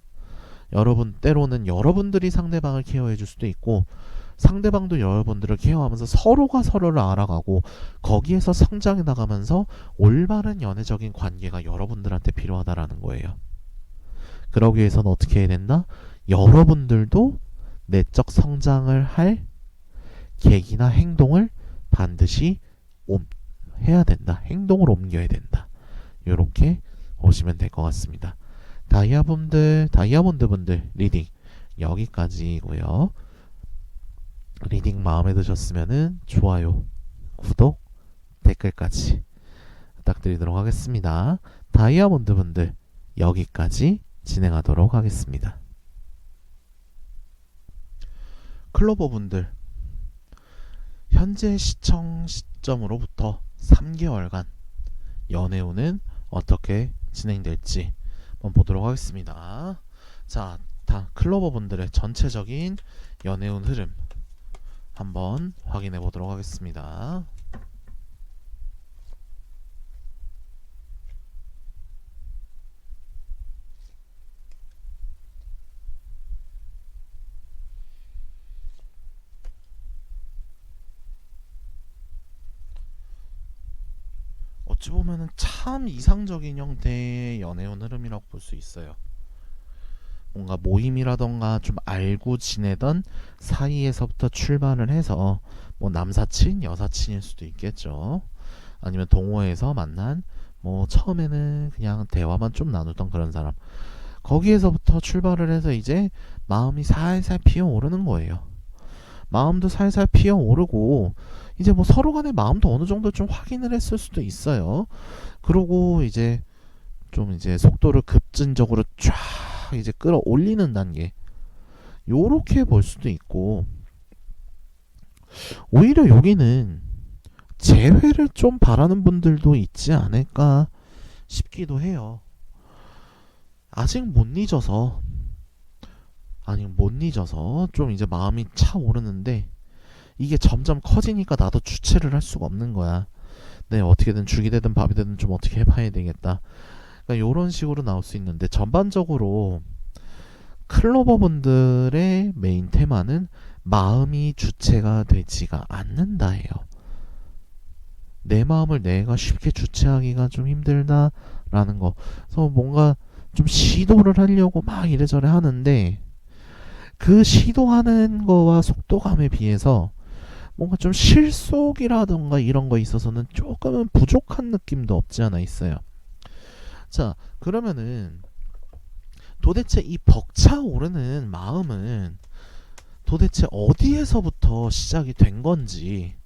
여러분 때로는 여러분들이 상대방을 케어해줄 수도 있고 상대방도 여러분들을 케어하면서 서로가 서로를 알아가고 거기에서 성장해 나가면서 올바른 연애적인 관계가 여러분들한테 필요하다라는 거예요. 그러기 위해서는 어떻게 해야 된다? 여러분들도 내적 성장을 할 계기나 행동을 반드시 해야 된다. 행동을 옮겨야 된다. 이렇게 보시면 될 것 같습니다. 다이아몬드 분들 리딩 여기까지고요. 리딩 마음에 드셨으면은 좋아요, 구독, 댓글까지 부탁드리도록 하겠습니다. 다이아몬드 분들 여기까지 진행하도록 하겠습니다. 클로버 분들 현재 시청 시점으로부터 3개월간 연애운은 어떻게 진행될지 한번 보도록 하겠습니다. 자, 다 클로버 분들의 전체적인 연애운 흐름 한번 확인해 보도록 하겠습니다. 어찌 보면은 참 이상적인 형태의 연애운 흐름이라고 볼 수 있어요. 뭔가 모임이라던가 좀 알고 지내던 사이에서부터 출발을 해서 뭐 남사친, 여사친일 수도 있겠죠. 아니면 동호회에서 만난 뭐 처음에는 그냥 대화만 좀 나누던 그런 사람. 거기에서부터 출발을 해서 이제 마음이 살살 피어오르는 거예요. 마음도 살살 피어오르고 이제 뭐 서로 간의 마음도 어느 정도 좀 확인을 했을 수도 있어요. 그러고 이제 좀 이제 속도를 급진적으로 쫙 이제 끌어올리는 단계 요렇게 볼 수도 있고 오히려 여기는 재회를 좀 바라는 분들도 있지 않을까 싶기도 해요. 아직 못 잊어서 좀 이제 마음이 차오르는데 이게 점점 커지니까 나도 주체를 할 수가 없는 거야. 네, 어떻게든 죽이 되든 밥이 되든 좀 어떻게 해봐야 되겠다. 그러니까 이런 식으로 나올 수 있는데 전반적으로 클로버 분들의 메인 테마는 마음이 주체가 되지가 않는다예요. 내 마음을 내가 쉽게 주체하기가 좀 힘들다라는 거. 그래서 뭔가 좀 시도를 하려고 막 이래저래 하는데 그 시도하는 거와 속도감에 비해서 뭔가 좀 실속이라던가 이런 거에 있어서는 조금은 부족한 느낌도 없지 않아 있어요. 자, 그러면은 도대체 이 벅차오르는 마음은 도대체 어디에서부터 시작이 된 건지,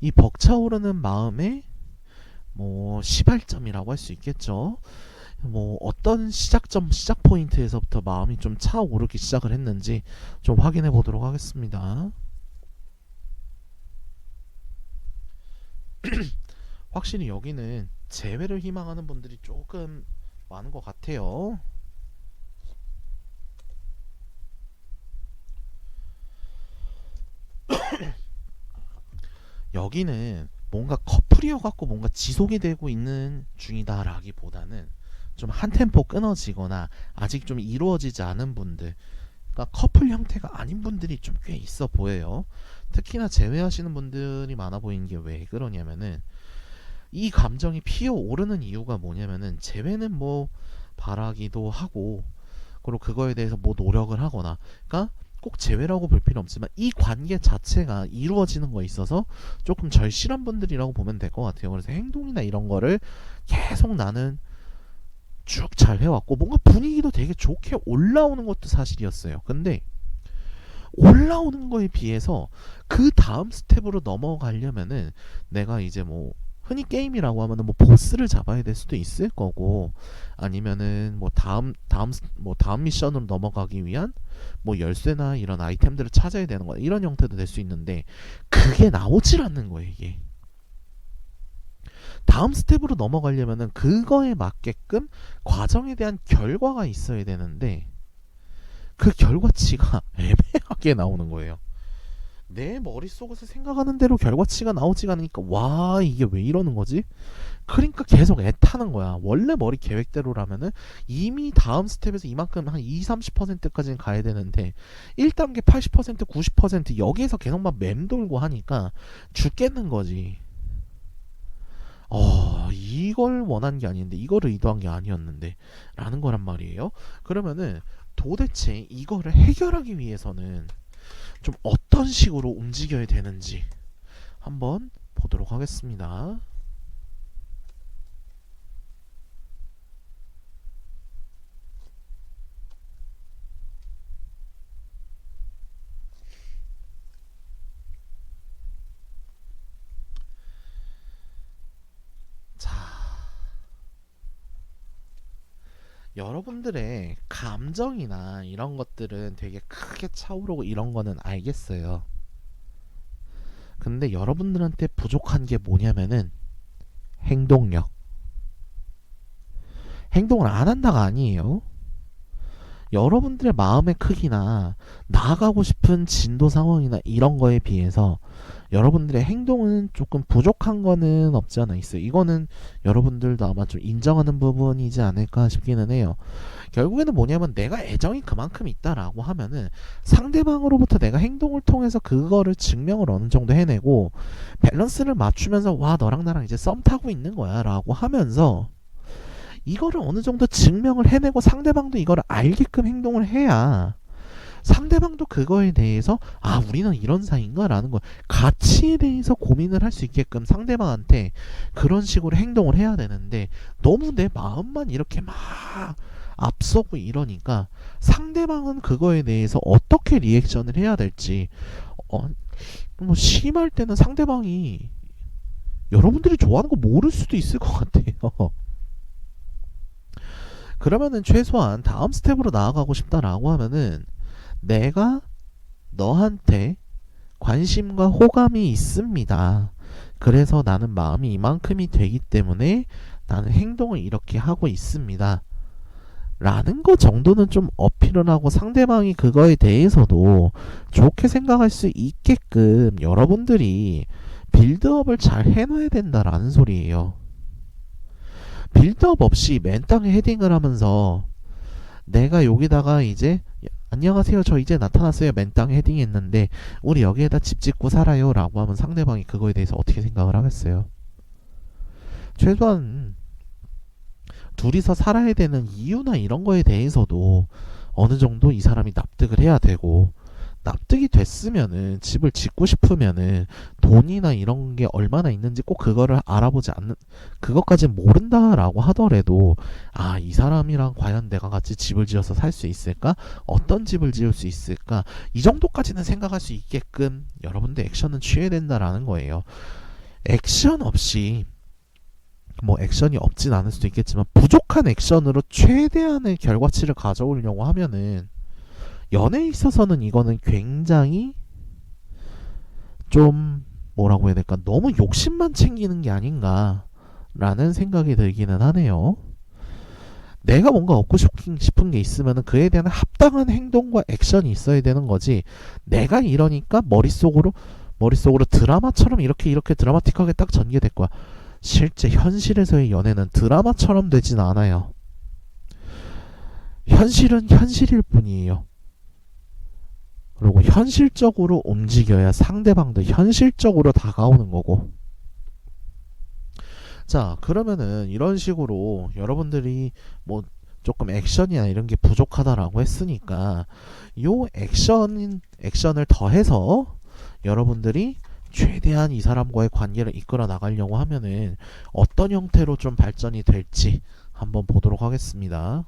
이 벅차오르는 마음의 뭐 시발점이라고 할 수 있겠죠. 뭐 어떤 시작 포인트에서부터 마음이 좀 차오르기 시작을 했는지 좀 확인해 보도록 하겠습니다. 확실히 여기는 재회를 희망하는 분들이 조금 많은 것 같아요. 여기는 뭔가 커플이어갖고 뭔가 지속이 되고 있는 중이다라기보다는 좀 한 템포 끊어지거나 아직 좀 이루어지지 않은 분들, 그러니까 커플 형태가 아닌 분들이 좀 꽤 있어 보여요. 특히나 재회하시는 분들이 많아 보이는 게 왜 그러냐면은 이 감정이 피어오르는 이유가 뭐냐면은 재회는 뭐 바라기도 하고 그리고 그거에 대해서 뭐 노력을 하거나, 그러니까 꼭 재회라고 볼 필요 없지만 이 관계 자체가 이루어지는 거에 있어서 조금 절실한 분들이라고 보면 될 것 같아요. 그래서 행동이나 이런 거를 계속 나는 쭉 잘 해왔고 뭔가 분위기도 되게 좋게 올라오는 것도 사실이었어요. 근데 올라오는 거에 비해서 그 다음 스텝으로 넘어가려면은 내가 이제 뭐 흔히 게임이라고 하면은 뭐 보스를 잡아야 될 수도 있을 거고, 아니면은 뭐 다음 미션으로 넘어가기 위한 뭐 열쇠나 이런 아이템들을 찾아야 되는 거, 이런 형태도 될 수 있는데 그게 나오질 않는 거예요. 이게 다음 스텝으로 넘어가려면은 그거에 맞게끔 과정에 대한 결과가 있어야 되는데 그 결과치가 애매하게 나오는 거예요. 내 머릿속에서 생각하는 대로 결과치가 나오지가 않으니까 와 이게 왜 이러는 거지? 그러니까 계속 애타는 거야. 원래 머리 계획대로라면은 이미 다음 스텝에서 이만큼 한 2, 30%까지는 가야 되는데 1단계 80%, 90% 여기에서 계속 막 맴돌고 하니까 죽겠는 거지. 이걸 원한 게 아닌데 이거를 의도한 게 아니었는데 라는 거란 말이에요. 그러면은 도대체 이거를 해결하기 위해서는 좀 어떤 식으로 움직여야 되는지 한번 보도록 하겠습니다. 자, 여러분들의 감정이나 이런 것들은 되게 크게 차오르고 이런 거는 알겠어요. 근데 여러분들한테 부족한 게 뭐냐면은 행동력. 행동을 안 한다가 아니에요. 여러분들의 마음의 크기나 나아가고 싶은 진도 상황이나 이런 거에 비해서 여러분들의 행동은 조금 부족한 거는 없지 않아 있어요. 이거는 여러분들도 아마 좀 인정하는 부분이지 않을까 싶기는 해요. 결국에는 뭐냐면 내가 애정이 그만큼 있다라고 하면은 상대방으로부터 내가 행동을 통해서 그거를 증명을 어느 정도 해내고 밸런스를 맞추면서 와 너랑 나랑 이제 썸 타고 있는 거야 라고 하면서 이거를 어느 정도 증명을 해내고 상대방도 이거를 알게끔 행동을 해야 상대방도 그거에 대해서 아 우리는 이런 사이인가 라는 거 가치에 대해서 고민을 할 수 있게끔 상대방한테 그런 식으로 행동을 해야 되는데 너무 내 마음만 이렇게 막 앞서고 이러니까 상대방은 그거에 대해서 어떻게 리액션을 해야 될지 뭐 심할 때는 상대방이 여러분들이 좋아하는 거 모를 수도 있을 것 같아요. 그러면은 최소한 다음 스텝으로 나아가고 싶다라고 하면은 내가 너한테 관심과 호감이 있습니다. 그래서 나는 마음이 이만큼이 되기 때문에 나는 행동을 이렇게 하고 있습니다. 라는 거 정도는 좀 어필을 하고 상대방이 그거에 대해서도 좋게 생각할 수 있게끔 여러분들이 빌드업을 잘 해놔야 된다라는 소리예요. 빌드업 없이 맨땅에 헤딩을 하면서 내가 여기다가 이제 안녕하세요 저 이제 나타났어요 맨땅에 헤딩했는데 우리 여기에다 집 짓고 살아요 라고 하면 상대방이 그거에 대해서 어떻게 생각을 하겠어요. 최소한 둘이서 살아야 되는 이유나 이런 거에 대해서도 어느 정도 이 사람이 납득을 해야 되고 납득이 됐으면은 집을 짓고 싶으면은 돈이나 이런 게 얼마나 있는지 꼭 그거를 알아보지 않는 그것까지 모른다라고 하더라도 아 이 사람이랑 과연 내가 같이 집을 지어서 살 수 있을까 어떤 집을 지을 수 있을까 이 정도까지는 생각할 수 있게끔 여러분들 액션은 취해야 된다라는 거예요. 액션 없이 뭐 액션이 없진 않을 수도 있겠지만 부족한 액션으로 최대한의 결과치를 가져오려고 하면은 연애에 있어서는 이거는 굉장히 좀 뭐라고 해야 될까 너무 욕심만 챙기는 게 아닌가라는 생각이 들기는 하네요. 내가 뭔가 얻고 싶은 게 있으면 그에 대한 합당한 행동과 액션이 있어야 되는 거지 내가 이러니까 머릿속으로 드라마처럼 이렇게 드라마틱하게 딱 전개될 거야. 실제 현실에서의 연애는 드라마처럼 되진 않아요. 현실은 현실일 뿐이에요. 그리고 현실적으로 움직여야 상대방도 현실적으로 다가오는 거고. 자, 그러면은 이런 식으로 여러분들이 뭐 조금 액션이나 이런 게 부족하다라고 했으니까 요 액션을 더해서 여러분들이 최대한 이 사람과의 관계를 이끌어 나가려고 하면은 어떤 형태로 좀 발전이 될지 한번 보도록 하겠습니다.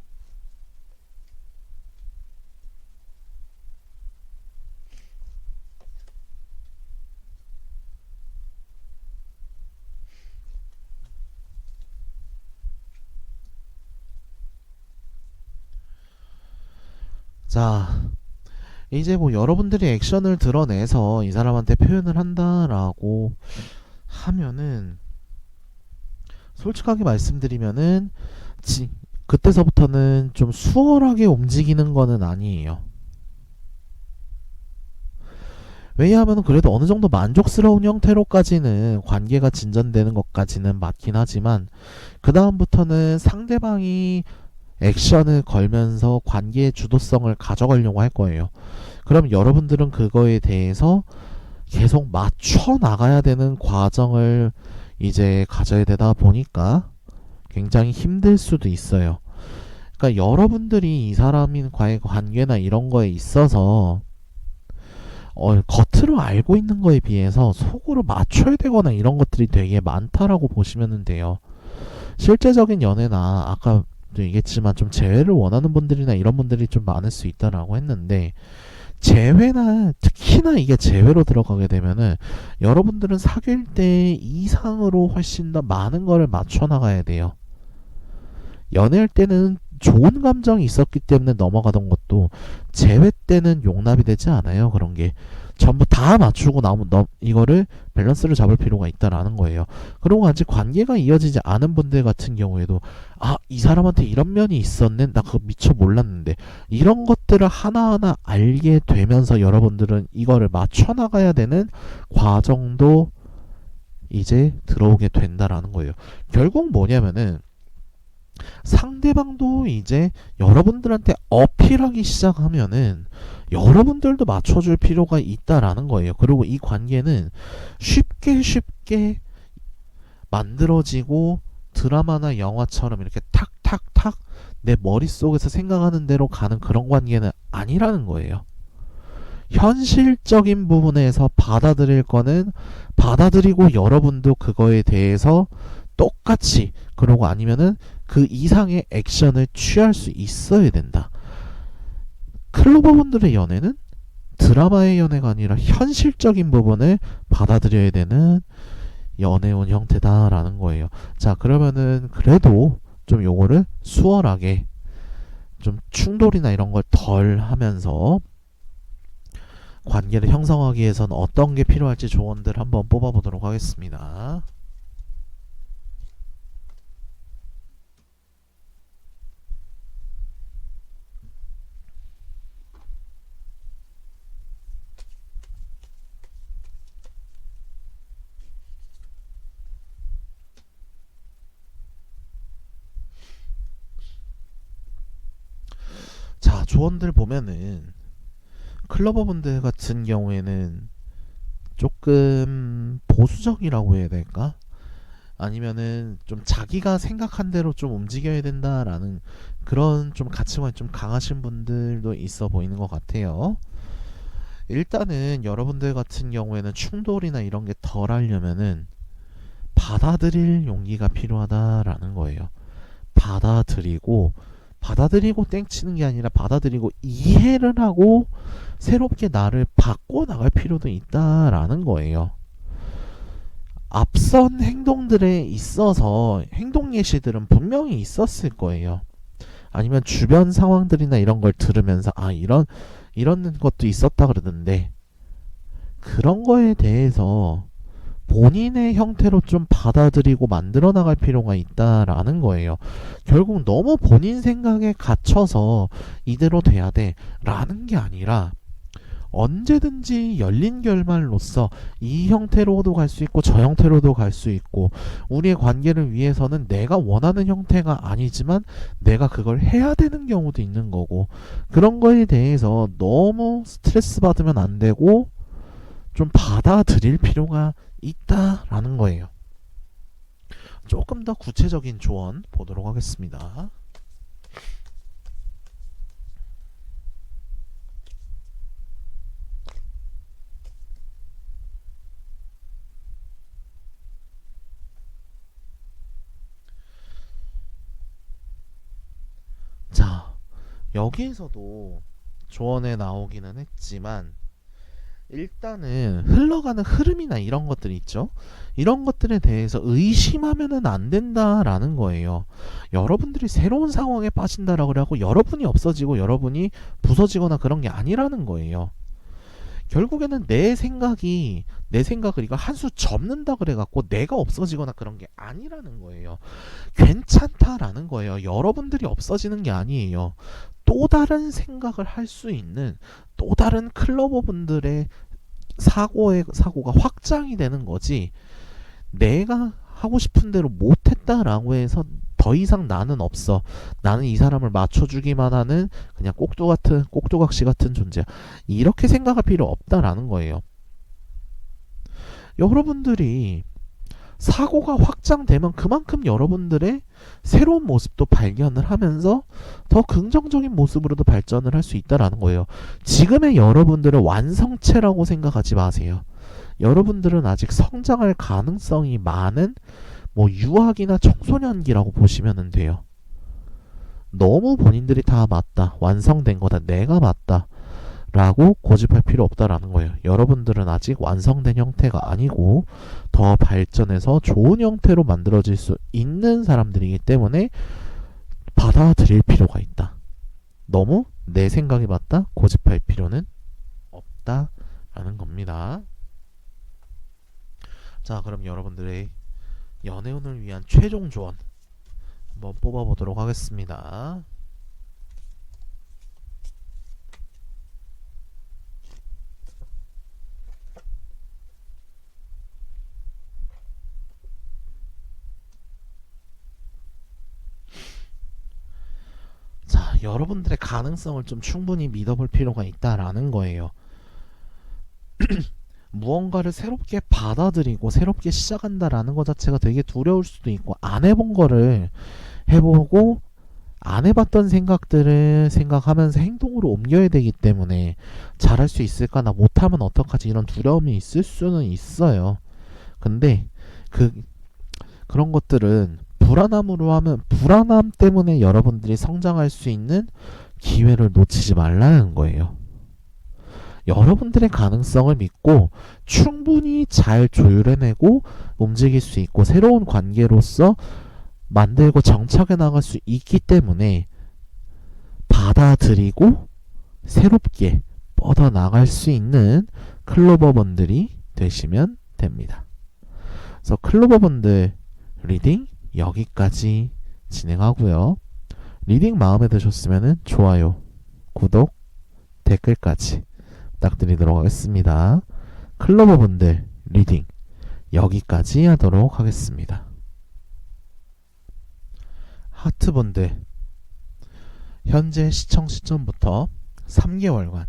자, 이제 뭐 여러분들이 액션을 드러내서 이 사람한테 표현을 한다라고 하면은 솔직하게 말씀드리면은 그때서부터는 좀 수월하게 움직이는 거는 아니에요. 왜냐하면 그래도 어느 정도 만족스러운 형태로까지는 관계가 진전되는 것까지는 맞긴 하지만 그 다음부터는 상대방이 액션을 걸면서 관계의 주도성을 가져가려고 할 거예요. 그럼 여러분들은 그거에 대해서 계속 맞춰 나가야 되는 과정을 이제 가져야 되다 보니까 굉장히 힘들 수도 있어요. 그러니까 여러분들이 이 사람과의 관계나 이런 거에 있어서 겉으로 알고 있는 거에 비해서 속으로 맞춰야 되거나 이런 것들이 되게 많다라고 보시면 돼요. 실제적인 연애나 아까 얘기했지만 좀 재회를 원하는 분들이나 이런 분들이 좀 많을 수 있다라고 했는데 재회나 특히나 이게 재회로 들어가게 되면은 여러분들은 사귈 때 이상으로 훨씬 더 많은 거를 맞춰 나가야 돼요. 연애할 때는 좋은 감정이 있었기 때문에 넘어가던 것도 재회 때는 용납이 되지 않아요. 그런 게 전부 다 맞추고 나면 이거를 밸런스를 잡을 필요가 있다라는 거예요. 그리고 아직 관계가 이어지지 않은 분들 같은 경우에도 이 사람한테 이런 면이 있었네, 나 그거 미처 몰랐는데, 이런 것들을 하나하나 알게 되면서 여러분들은 이거를 맞춰 나가야 되는 과정도 이제 들어오게 된다라는 거예요. 결국 뭐냐면은 상대방도 이제 여러분들한테 어필하기 시작하면은 여러분들도 맞춰줄 필요가 있다라는 거예요. 그리고 이 관계는 쉽게 만들어지고 드라마나 영화처럼 이렇게 탁탁탁 내 머릿속에서 생각하는 대로 가는 그런 관계는 아니라는 거예요. 현실적인 부분에서 받아들일 거는 받아들이고 여러분도 그거에 대해서 똑같이 그러고 아니면은 그 이상의 액션을 취할 수 있어야 된다. 클로버분들의 연애는 드라마의 연애가 아니라 현실적인 부분을 받아들여야 되는 연애운 형태다라는 거예요. 자, 그러면은 그래도 좀 요거를 수월하게 좀 충돌이나 이런 걸 덜 하면서 관계를 형성하기 위해서는 어떤 게 필요할지 조언들 한번 뽑아보도록 하겠습니다. 자, 조언들 보면은 클러버분들 같은 경우에는 조금 보수적이라고 해야 될까? 아니면은 좀 자기가 생각한 대로 좀 움직여야 된다라는 그런 좀 가치관이 좀 강하신 분들도 있어 보이는 것 같아요. 일단은 여러분들 같은 경우에는 충돌이나 이런 게 덜 하려면은 받아들일 용기가 필요하다라는 거예요. 받아들이고 땡치는 게 아니라 받아들이고 이해를 하고 새롭게 나를 바꿔 나갈 필요도 있다라는 거예요. 앞선 행동들에 있어서 행동 예시들은 분명히 있었을 거예요. 아니면 주변 상황들이나 이런 걸 들으면서 이런 것도 있었다 그러던데 그런 거에 대해서 본인의 형태로 좀 받아들이고 만들어 나갈 필요가 있다라는 거예요. 결국 너무 본인 생각에 갇혀서 이대로 돼야 돼 라는 게 아니라 언제든지 열린 결말로서 이 형태로도 갈 수 있고 저 형태로도 갈 수 있고 우리의 관계를 위해서는 내가 원하는 형태가 아니지만 내가 그걸 해야 되는 경우도 있는 거고 그런 거에 대해서 너무 스트레스 받으면 안 되고 좀 받아들일 필요가 있다라는 거예요. 조금 더 구체적인 조언 보도록 하겠습니다. 자, 여기에서도 조언에 나오기는 했지만 일단은 흘러가는 흐름이나 이런 것들이 있죠. 이런 것들에 대해서 의심하면은 안 된다라는 거예요. 여러분들이 새로운 상황에 빠진다라고 하고 여러분이 없어지고 여러분이 부서지거나 그런 게 아니라는 거예요. 결국에는 내 생각을 이거 한 수 접는다 그래갖고 내가 없어지거나 그런 게 아니라는 거예요. 괜찮다라는 거예요. 여러분들이 없어지는 게 아니에요. 또 다른 생각을 할 수 있는 또 다른 클로버분들의 사고가 확장이 되는 거지. 내가 하고 싶은 대로 못했다라고 해서 더 이상 나는 없어. 나는 이 사람을 맞춰주기만 하는 그냥 꼭두각시 같은 존재야. 이렇게 생각할 필요 없다라는 거예요. 여러분들이 사고가 확장되면 그만큼 여러분들의 새로운 모습도 발견을 하면서 더 긍정적인 모습으로도 발전을 할 수 있다라는 거예요. 지금의 여러분들은 완성체라고 생각하지 마세요. 여러분들은 아직 성장할 가능성이 많은 유아기나 청소년기라고 보시면 돼요. 너무 본인들이 다 맞다, 완성된 거다, 내가 맞다 라고 고집할 필요 없다라는 거예요. 여러분들은 아직 완성된 형태가 아니고 더 발전해서 좋은 형태로 만들어질 수 있는 사람들이기 때문에 받아들일 필요가 있다. 너무 내 생각이 맞다 고집할 필요는 없다라는 겁니다. 자, 그럼 여러분들의 연애운을 위한 최종 조언 한번 뽑아보도록 하겠습니다. 자, 여러분들의 가능성을 좀 충분히 믿어볼 필요가 있다라는 거예요. 무언가를 새롭게 받아들이고 새롭게 시작한다라는 것 자체가 되게 두려울 수도 있고, 안 해본 거를 해보고 안 해봤던 생각들을 생각하면서 행동으로 옮겨야 되기 때문에 잘할 수 있을까, 나 못하면 어떡하지, 이런 두려움이 있을 수는 있어요. 근데 그런 것들은 불안함 때문에 여러분들이 성장할 수 있는 기회를 놓치지 말라는 거예요. 여러분들의 가능성을 믿고 충분히 잘 조율해내고 움직일 수 있고 새로운 관계로서 만들고 정착해 나갈 수 있기 때문에 받아들이고 새롭게 뻗어나갈 수 있는 클로버분들이 되시면 됩니다. 그래서 클로버분들 리딩 여기까지 진행하고요. 리딩 마음에 드셨으면 좋아요, 구독, 댓글까지 부탁드리도록 하겠습니다. 클로버분들 리딩 여기까지 하도록 하겠습니다. 하트분들, 현재 시청 시점부터 3개월간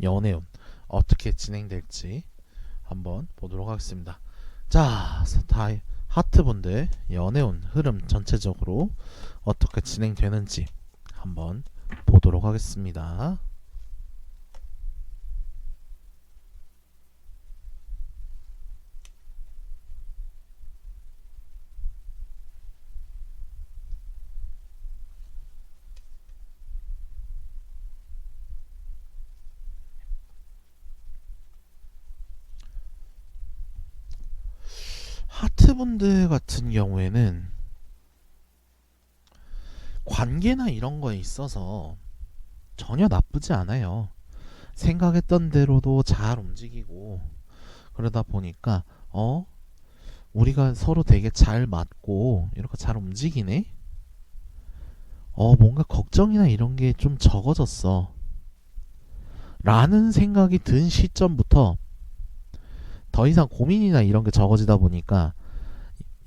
연애운 어떻게 진행될지 한번 보도록 하겠습니다. 자, 하트분들 연애운 흐름 전체적으로 어떻게 진행되는지 한번 보도록 하겠습니다. 하트분들 같은 경우에는 관계나 이런 거에 있어서 전혀 나쁘지 않아요. 생각했던 대로도 잘 움직이고 그러다 보니까 우리가 서로 되게 잘 맞고 이렇게 잘 움직이네? 뭔가 걱정이나 이런 게 좀 적어졌어 라는 생각이 든 시점부터 더 이상 고민이나 이런 게 적어지다 보니까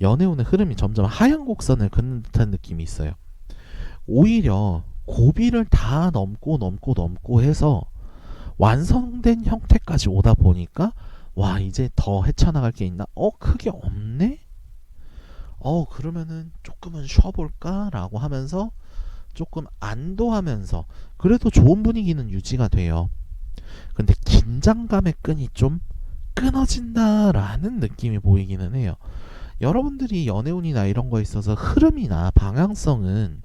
연애운의 흐름이 점점 하향 곡선을 긋는 듯한 느낌이 있어요. 오히려 고비를 다 넘고 해서 완성된 형태까지 오다 보니까 와, 이제 더 헤쳐나갈 게 있나? 크게 없네? 그러면은 조금은 쉬어볼까? 라고 하면서 조금 안도하면서 그래도 좋은 분위기는 유지가 돼요. 근데 긴장감의 끈이 좀 끊어진다라는 느낌이 보이기는 해요. 여러분들이 연애운이나 이런 거에 있어서 흐름이나 방향성은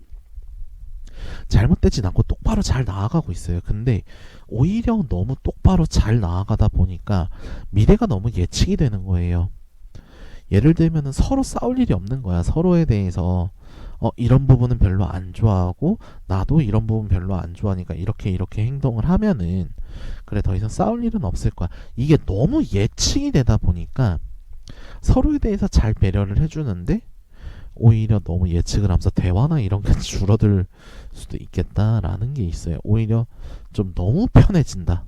잘못되진 않고 똑바로 잘 나아가고 있어요. 근데 오히려 너무 똑바로 잘 나아가다 보니까 미래가 너무 예측이 되는 거예요. 예를 들면 서로 싸울 일이 없는 거야. 서로에 대해서 이런 부분은 별로 안 좋아하고 나도 이런 부분 별로 안 좋아하니까 이렇게 행동을 하면은 그래 더 이상 싸울 일은 없을 거야. 이게 너무 예측이 되다 보니까 서로에 대해서 잘 배려를 해주는데 오히려 너무 예측을 하면서 대화나 이런 게 줄어들 수도 있겠다라는 게 있어요. 오히려 좀 너무 편해진다.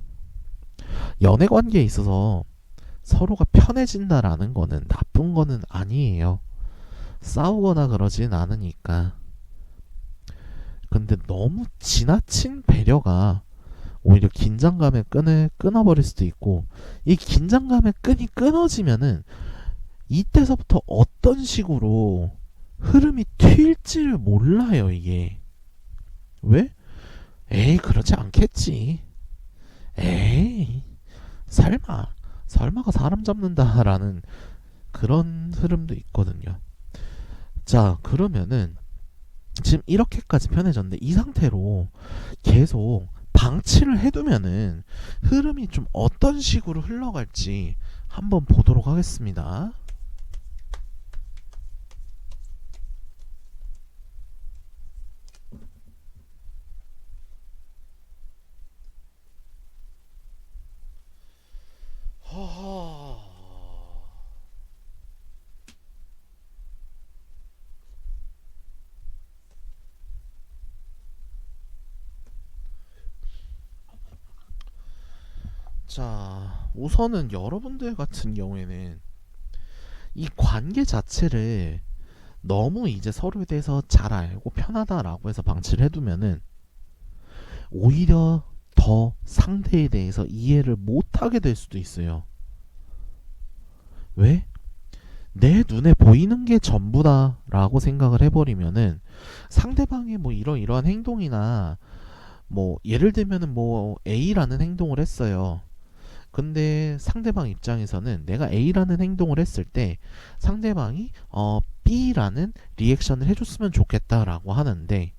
연애 관계에 있어서 서로가 편해진다라는 거는 나쁜 거는 아니에요. 싸우거나 그러진 않으니까. 근데 너무 지나친 배려가 오히려 긴장감의 끈을 끊어버릴 수도 있고, 이 긴장감의 끈이 끊어지면은 이때서부터 어떤 식으로 흐름이 튈지를 몰라요, 이게. 왜? 에이, 그렇지 않겠지. 에이, 설마가 사람 잡는다라는 그런 흐름도 있거든요. 자, 그러면은 지금 이렇게까지 편해졌는데 이 상태로 계속 방치를 해두면은 흐름이 좀 어떤 식으로 흘러갈지 한번 보도록 하겠습니다. 허허. 자, 우선은 여러분들 같은 경우에는 이 관계 자체를 너무 이제 서로에 대해서 잘 알고 편하다라고 해서 방치를 해두면은 오히려 더 상대에 대해서 이해를 못하게 될 수도 있어요. 왜? 내 눈에 보이는 게 전부다라고 생각을 해버리면은 상대방의 뭐 이러이러한 행동이나 뭐 예를 들면은 뭐 A라는 행동을 했어요. 근데 상대방 입장에서는 내가 A라는 행동을 했을 때 상대방이 B라는 리액션을 해줬으면 좋겠다라고 하는데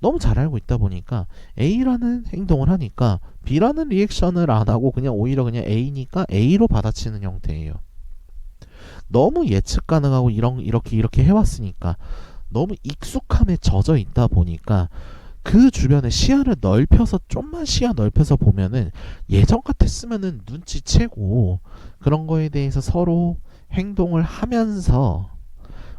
너무 잘 알고 있다 보니까 A라는 행동을 하니까 B라는 리액션을 안 하고 그냥 오히려 그냥 A니까 A로 받아치는 형태예요. 너무 예측 가능하고 이렇게 해왔으니까 너무 익숙함에 젖어 있다 보니까 그 주변에 시야를 넓혀서 좀만 시야 넓혀서 보면은 예전 같았으면은 눈치채고 그런 거에 대해서 서로 행동을 하면서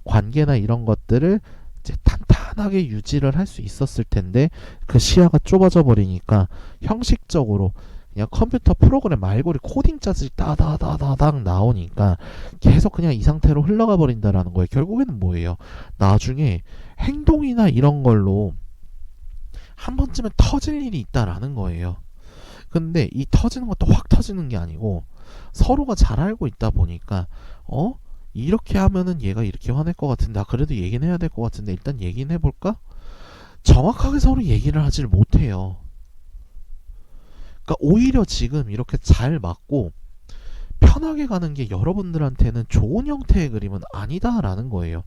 관계나 이런 것들을 이제 탄탄하게 유지를 할 수 있었을 텐데 그 시야가 좁아져 버리니까 형식적으로 그냥 컴퓨터 프로그램 말고리 코딩 짜지 따다다다닥 나오니까 계속 그냥 이 상태로 흘러가 버린다라는 거예요. 결국에는 뭐예요? 나중에 행동이나 이런 걸로 한 번쯤은 터질 일이 있다라는 거예요. 근데 이 터지는 것도 확 터지는 게 아니고 서로가 잘 알고 있다 보니까 이렇게 하면은 얘가 이렇게 화낼 것 같은데 그래도 얘기는 해야 될 것 같은데 일단 얘기는 해볼까? 정확하게 서로 얘기를 하지를 못해요. 그러니까 오히려 지금 이렇게 잘 맞고 편하게 가는 게 여러분들한테는 좋은 형태의 그림은 아니다라는 거예요.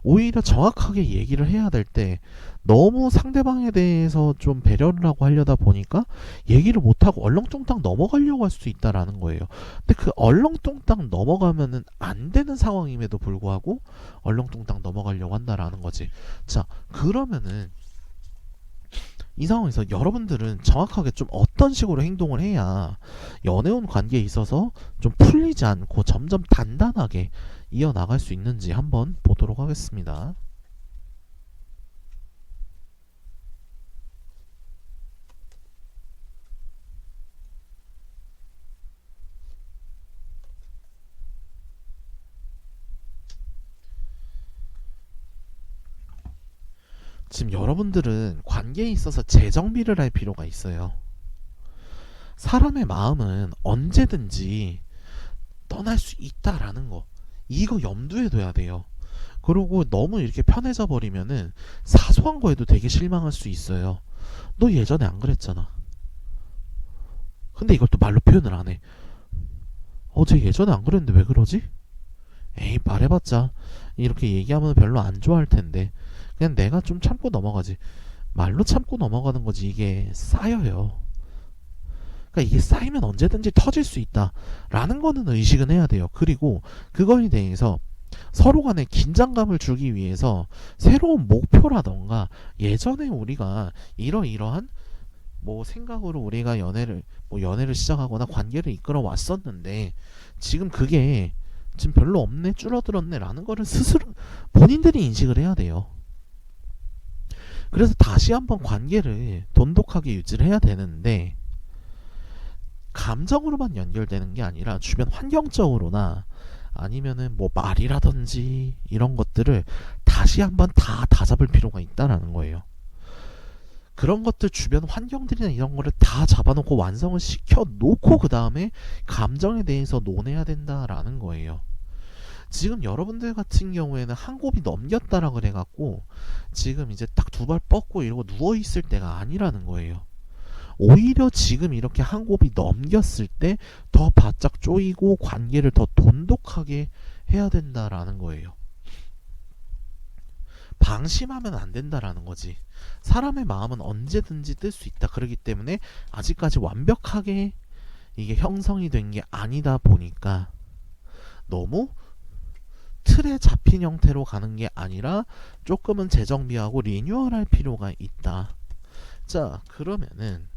오히려 정확하게 얘기를 해야 될 때 너무 상대방에 대해서 좀 배려를 하고 하려다 보니까 얘기를 못하고 얼렁뚱땅 넘어가려고 할 수도 있다라는 거예요. 근데 그 얼렁뚱땅 넘어가면은 안 되는 상황임에도 불구하고 얼렁뚱땅 넘어가려고 한다라는 거지. 자, 그러면은 이 상황에서 여러분들은 정확하게 좀 어떤 식으로 행동을 해야 연애운 관계에 있어서 좀 풀리지 않고 점점 단단하게 이어나갈 수 있는지 한번 보도록 하겠습니다. 지금 여러분들은 관계에 있어서 재정비를 할 필요가 있어요. 사람의 마음은 언제든지 떠날 수 있다라는 거, 이거 염두에 둬야 돼요. 그리고 너무 이렇게 편해져 버리면은 사소한 거에도 되게 실망할 수 있어요. 너 예전에 안 그랬잖아. 근데 이걸 또 말로 표현을 안 해. 쟤 예전에 안 그랬는데 왜 그러지? 에이, 말해봤자 이렇게 얘기하면 별로 안 좋아할 텐데 그냥 내가 좀 참고 넘어가지. 말로 참고 넘어가는 거지. 이게 쌓여요. 그러니까 이게 쌓이면 언제든지 터질 수 있다 라는 거는 의식은 해야 돼요. 그리고 그거에 대해서 서로 간에 긴장감을 주기 위해서 새로운 목표라던가 예전에 우리가 이러이러한 뭐 생각으로 우리가 연애를 시작하거나 관계를 이끌어 왔었는데 지금 그게 지금 별로 없네, 줄어들었네 라는 거를 스스로 본인들이 인식을 해야 돼요. 그래서 다시 한번 관계를 돈독하게 유지를 해야 되는데 감정으로만 연결되는 게 아니라 주변 환경적으로나 아니면은 뭐 말이라든지 이런 것들을 다시 한번 다 다잡을 필요가 있다라는 거예요. 그런 것들 주변 환경들이나 이런 거를 다 잡아놓고 완성을 시켜놓고 그 다음에 감정에 대해서 논해야 된다라는 거예요. 지금 여러분들 같은 경우에는 한 곱이 넘겼다라 그래갖고 지금 이제 딱 두 발 뻗고 이러고 누워있을 때가 아니라는 거예요. 오히려 지금 이렇게 한 곱이 넘겼을 때 더 바짝 쪼이고 관계를 더 돈독하게 해야 된다라는 거예요. 방심하면 안 된다라는 거지. 사람의 마음은 언제든지 뜰 수 있다. 그렇기 때문에 아직까지 완벽하게 이게 형성이 된 게 아니다 보니까 너무 틀에 잡힌 형태로 가는 게 아니라 조금은 재정비하고 리뉴얼할 필요가 있다. 자, 그러면은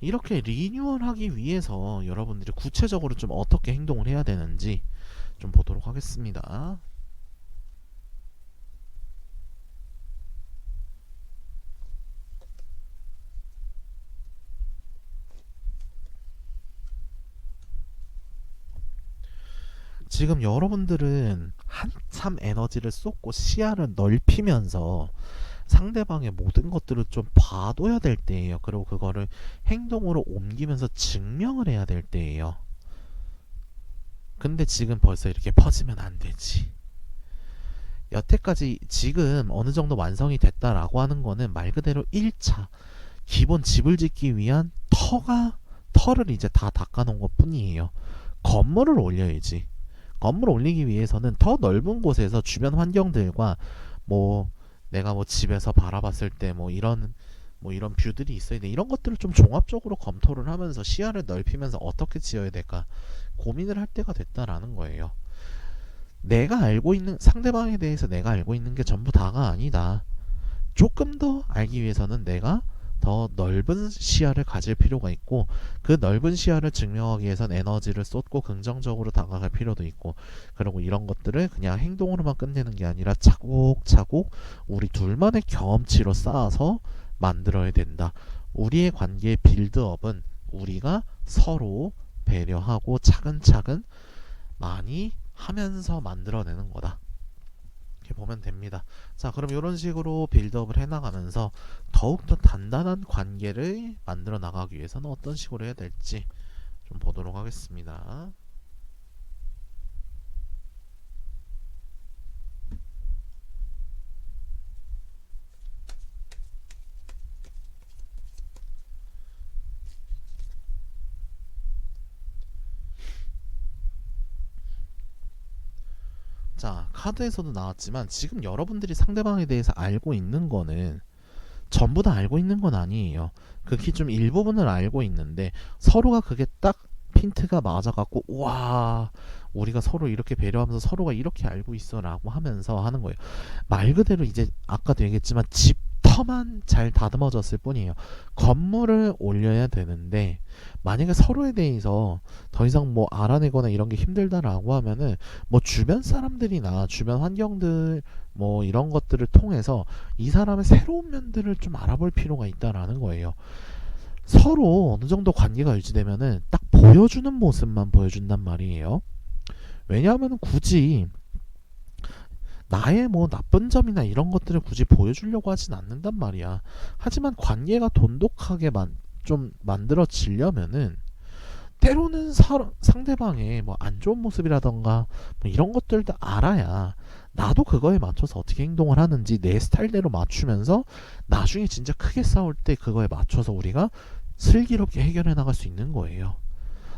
이렇게 리뉴얼하기 위해서 여러분들이 구체적으로 좀 어떻게 행동을 해야 되는지 좀 보도록 하겠습니다. 지금 여러분들은 한참 에너지를 쏟고 시야를 넓히면서 상대방의 모든 것들을 좀 봐둬야 될 때예요. 그리고 그거를 행동으로 옮기면서 증명을 해야 될 때예요. 근데 지금 벌써 이렇게 퍼지면 안 되지. 여태까지 지금 어느 정도 완성이 됐다라고 하는 거는 말 그대로 1차 기본 집을 짓기 위한 털을 이제 다 닦아놓은 것 뿐이에요. 건물을 올려야지. 건물을 올리기 위해서는 더 넓은 곳에서 주변 환경들과 뭐 내가 뭐 집에서 바라봤을 때 뭐 이런 뷰들이 있어야 돼. 이런 것들을 좀 종합적으로 검토를 하면서 시야를 넓히면서 어떻게 지어야 될까 고민을 할 때가 됐다라는 거예요. 내가 알고 있는 상대방에 대해서 내가 알고 있는 게 전부 다가 아니다. 조금 더 알기 위해서는 내가 더 넓은 시야를 가질 필요가 있고 그 넓은 시야를 증명하기 위해선 에너지를 쏟고 긍정적으로 다가갈 필요도 있고 그리고 이런 것들을 그냥 행동으로만 끝내는 게 아니라 차곡차곡 우리 둘만의 경험치로 쌓아서 만들어야 된다. 우리의 관계의 빌드업은 우리가 서로 배려하고 차근차근 많이 하면서 만들어내는 거다. 이렇게 보면 됩니다. 자, 그럼 이런 식으로 빌드업을 해나가면서 더욱더 단단한 관계를 만들어 나가기 위해서는 어떤 식으로 해야 될지 좀 보도록 하겠습니다. 자, 카드에서도 나왔지만 지금 여러분들이 상대방에 대해서 알고 있는 거는 전부 다 알고 있는 건 아니에요. 극히 좀 일부분을 알고 있는데 서로가 그게 딱 핀트가 맞아갖고 와 우리가 서로 이렇게 배려하면서 서로가 이렇게 알고 있어 라고 하면서 하는 거예요. 말 그대로 이제 아까도 얘기했지만 집터만 잘 다듬어졌을 뿐이에요. 건물을 올려야 되는데 만약에 서로에 대해서 더 이상 뭐 알아내거나 이런 게 힘들다라고 하면은 뭐 주변 사람들이나 주변 환경들 뭐 이런 것들을 통해서 이 사람의 새로운 면들을 좀 알아볼 필요가 있다라는 거예요. 서로 어느 정도 관계가 유지되면은 딱 보여주는 모습만 보여준단 말이에요. 왜냐하면 굳이 나의 뭐 나쁜 점이나 이런 것들을 굳이 보여주려고 하진 않는단 말이야. 하지만 관계가 돈독하게 좀 만들어지려면은 때로는 상대방의 뭐 안 좋은 모습이라던가 뭐 이런 것들도 알아야 나도 그거에 맞춰서 어떻게 행동을 하는지 내 스타일대로 맞추면서 나중에 진짜 크게 싸울 때 그거에 맞춰서 우리가 슬기롭게 해결해 나갈 수 있는 거예요.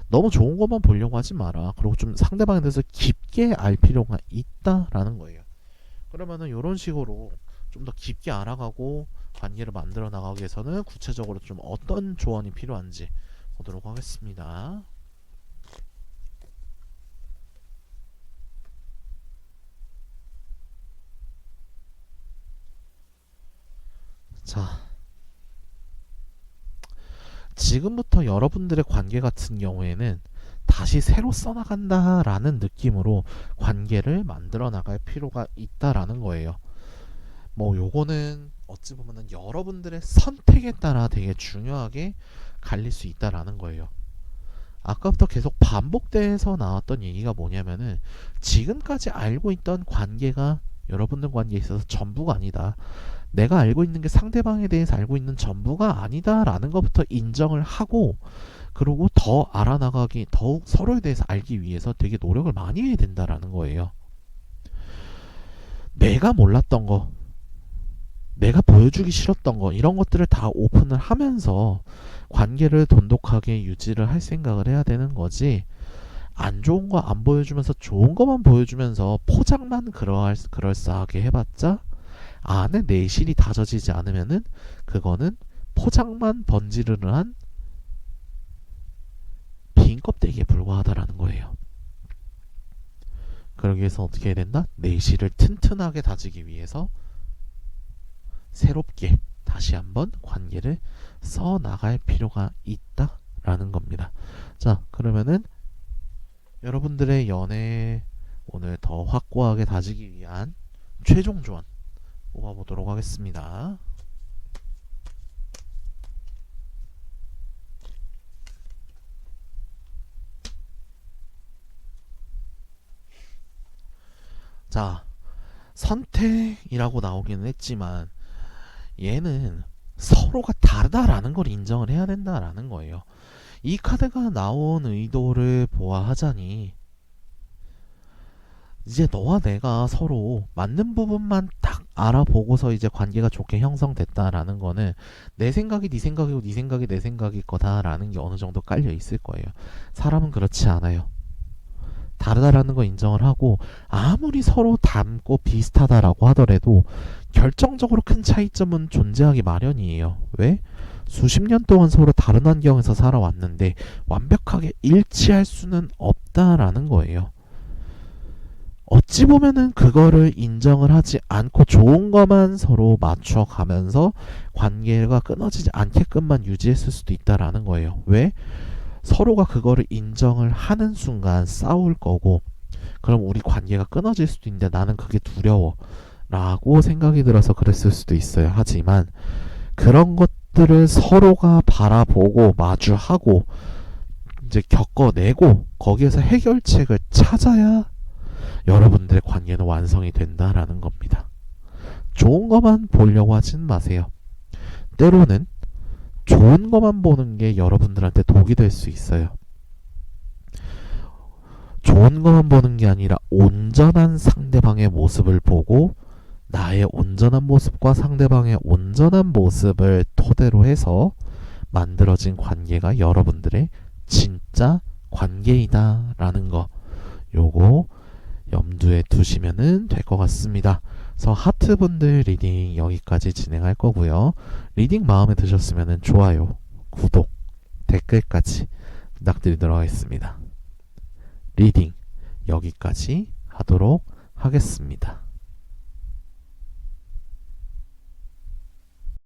너무 좋은 것만 보려고 하지 마라. 그리고 좀 상대방에 대해서 깊게 알 필요가 있다라는 거예요. 그러면은 이런 식으로 좀 더 깊게 알아가고 관계를 만들어 나가기 위해서는 구체적으로 좀 어떤 조언이 필요한지 보도록 하겠습니다. 자, 지금부터 여러분들의 관계 같은 경우에는 다시 새로 써나간다라는 느낌으로 관계를 만들어 나갈 필요가 있다라는 거예요. 뭐 요거는 어찌 보면은 여러분들의 선택에 따라 되게 중요하게 갈릴 수 있다라는 거예요. 아까부터 계속 반복돼서 나왔던 얘기가 뭐냐면은 지금까지 알고 있던 관계가 여러분들 관계에 있어서 전부가 아니다. 내가 알고 있는 게 상대방에 대해서 알고 있는 전부가 아니다라는 것부터 인정을 하고, 그리고 더 알아나가기, 더욱 서로에 대해서 알기 위해서 되게 노력을 많이 해야 된다라는 거예요. 내가 몰랐던 거, 내가 보여주기 싫었던 거, 이런 것들을 다 오픈을 하면서 관계를 돈독하게 유지를 할 생각을 해야 되는 거지, 안 좋은 거 안 보여주면서 좋은 거만 보여주면서 포장만 그럴싸하게 해봤자 안에 내실이 다져지지 않으면은 그거는 포장만 번지르르한 빈 껍데기에 불과하다라는 거예요. 그러기 위해서 어떻게 해야 된다? 내실을 튼튼하게 다지기 위해서 새롭게 다시 한번 관계를 써 나갈 필요가 있다라는 겁니다. 자, 그러면은 여러분들의 연애 오늘 더 확고하게 다지기 위한 최종 조언 뽑아보도록 하겠습니다. 자, 선택이라고 나오기는 했지만 얘는 서로가 다르다라는 걸 인정을 해야 된다라는 거예요. 이 카드가 나온 의도를 보아하자니 이제 너와 내가 서로 맞는 부분만 딱 알아보고서 이제 관계가 좋게 형성됐다라는 거는 내 생각이 네 생각이고 네 생각이 내 생각일 거다라는 게 어느 정도 깔려 있을 거예요. 사람은 그렇지 않아요. 다르다라는 거 인정을 하고 아무리 서로 닮고 비슷하다라고 하더라도 결정적으로 큰 차이점은 존재하기 마련이에요. 왜? 수십 년 동안 서로 다른 환경에서 살아왔는데 완벽하게 일치할 수는 없다라는 거예요. 어찌 보면은 그거를 인정을 하지 않고 좋은 것만 서로 맞춰가면서 관계가 끊어지지 않게끔만 유지했을 수도 있다라는 거예요. 왜? 서로가 그거를 인정을 하는 순간 싸울 거고, 그럼 우리 관계가 끊어질 수도 있는데 나는 그게 두려워 라고 생각이 들어서 그랬을 수도 있어요. 하지만 그런 것들을 서로가 바라보고 마주하고 이제 겪어내고 거기에서 해결책을 찾아야 여러분들의 관계는 완성이 된다라는 겁니다. 좋은 것만 보려고 하진 마세요. 때로는 좋은 것만 보는 게 여러분들한테 독이 될 수 있어요. 좋은 것만 보는 게 아니라 온전한 상대방의 모습을 보고 나의 온전한 모습과 상대방의 온전한 모습을 토대로 해서 만들어진 관계가 여러분들의 진짜 관계이다 라는 거, 요거 염두에 두시면 될 것 같습니다. 그래서 하트분들 리딩 여기까지 진행할 거고요. 리딩 마음에 드셨으면 좋아요, 구독, 댓글까지 부탁드리도록 하겠습니다. 리딩 여기까지 하도록 하겠습니다.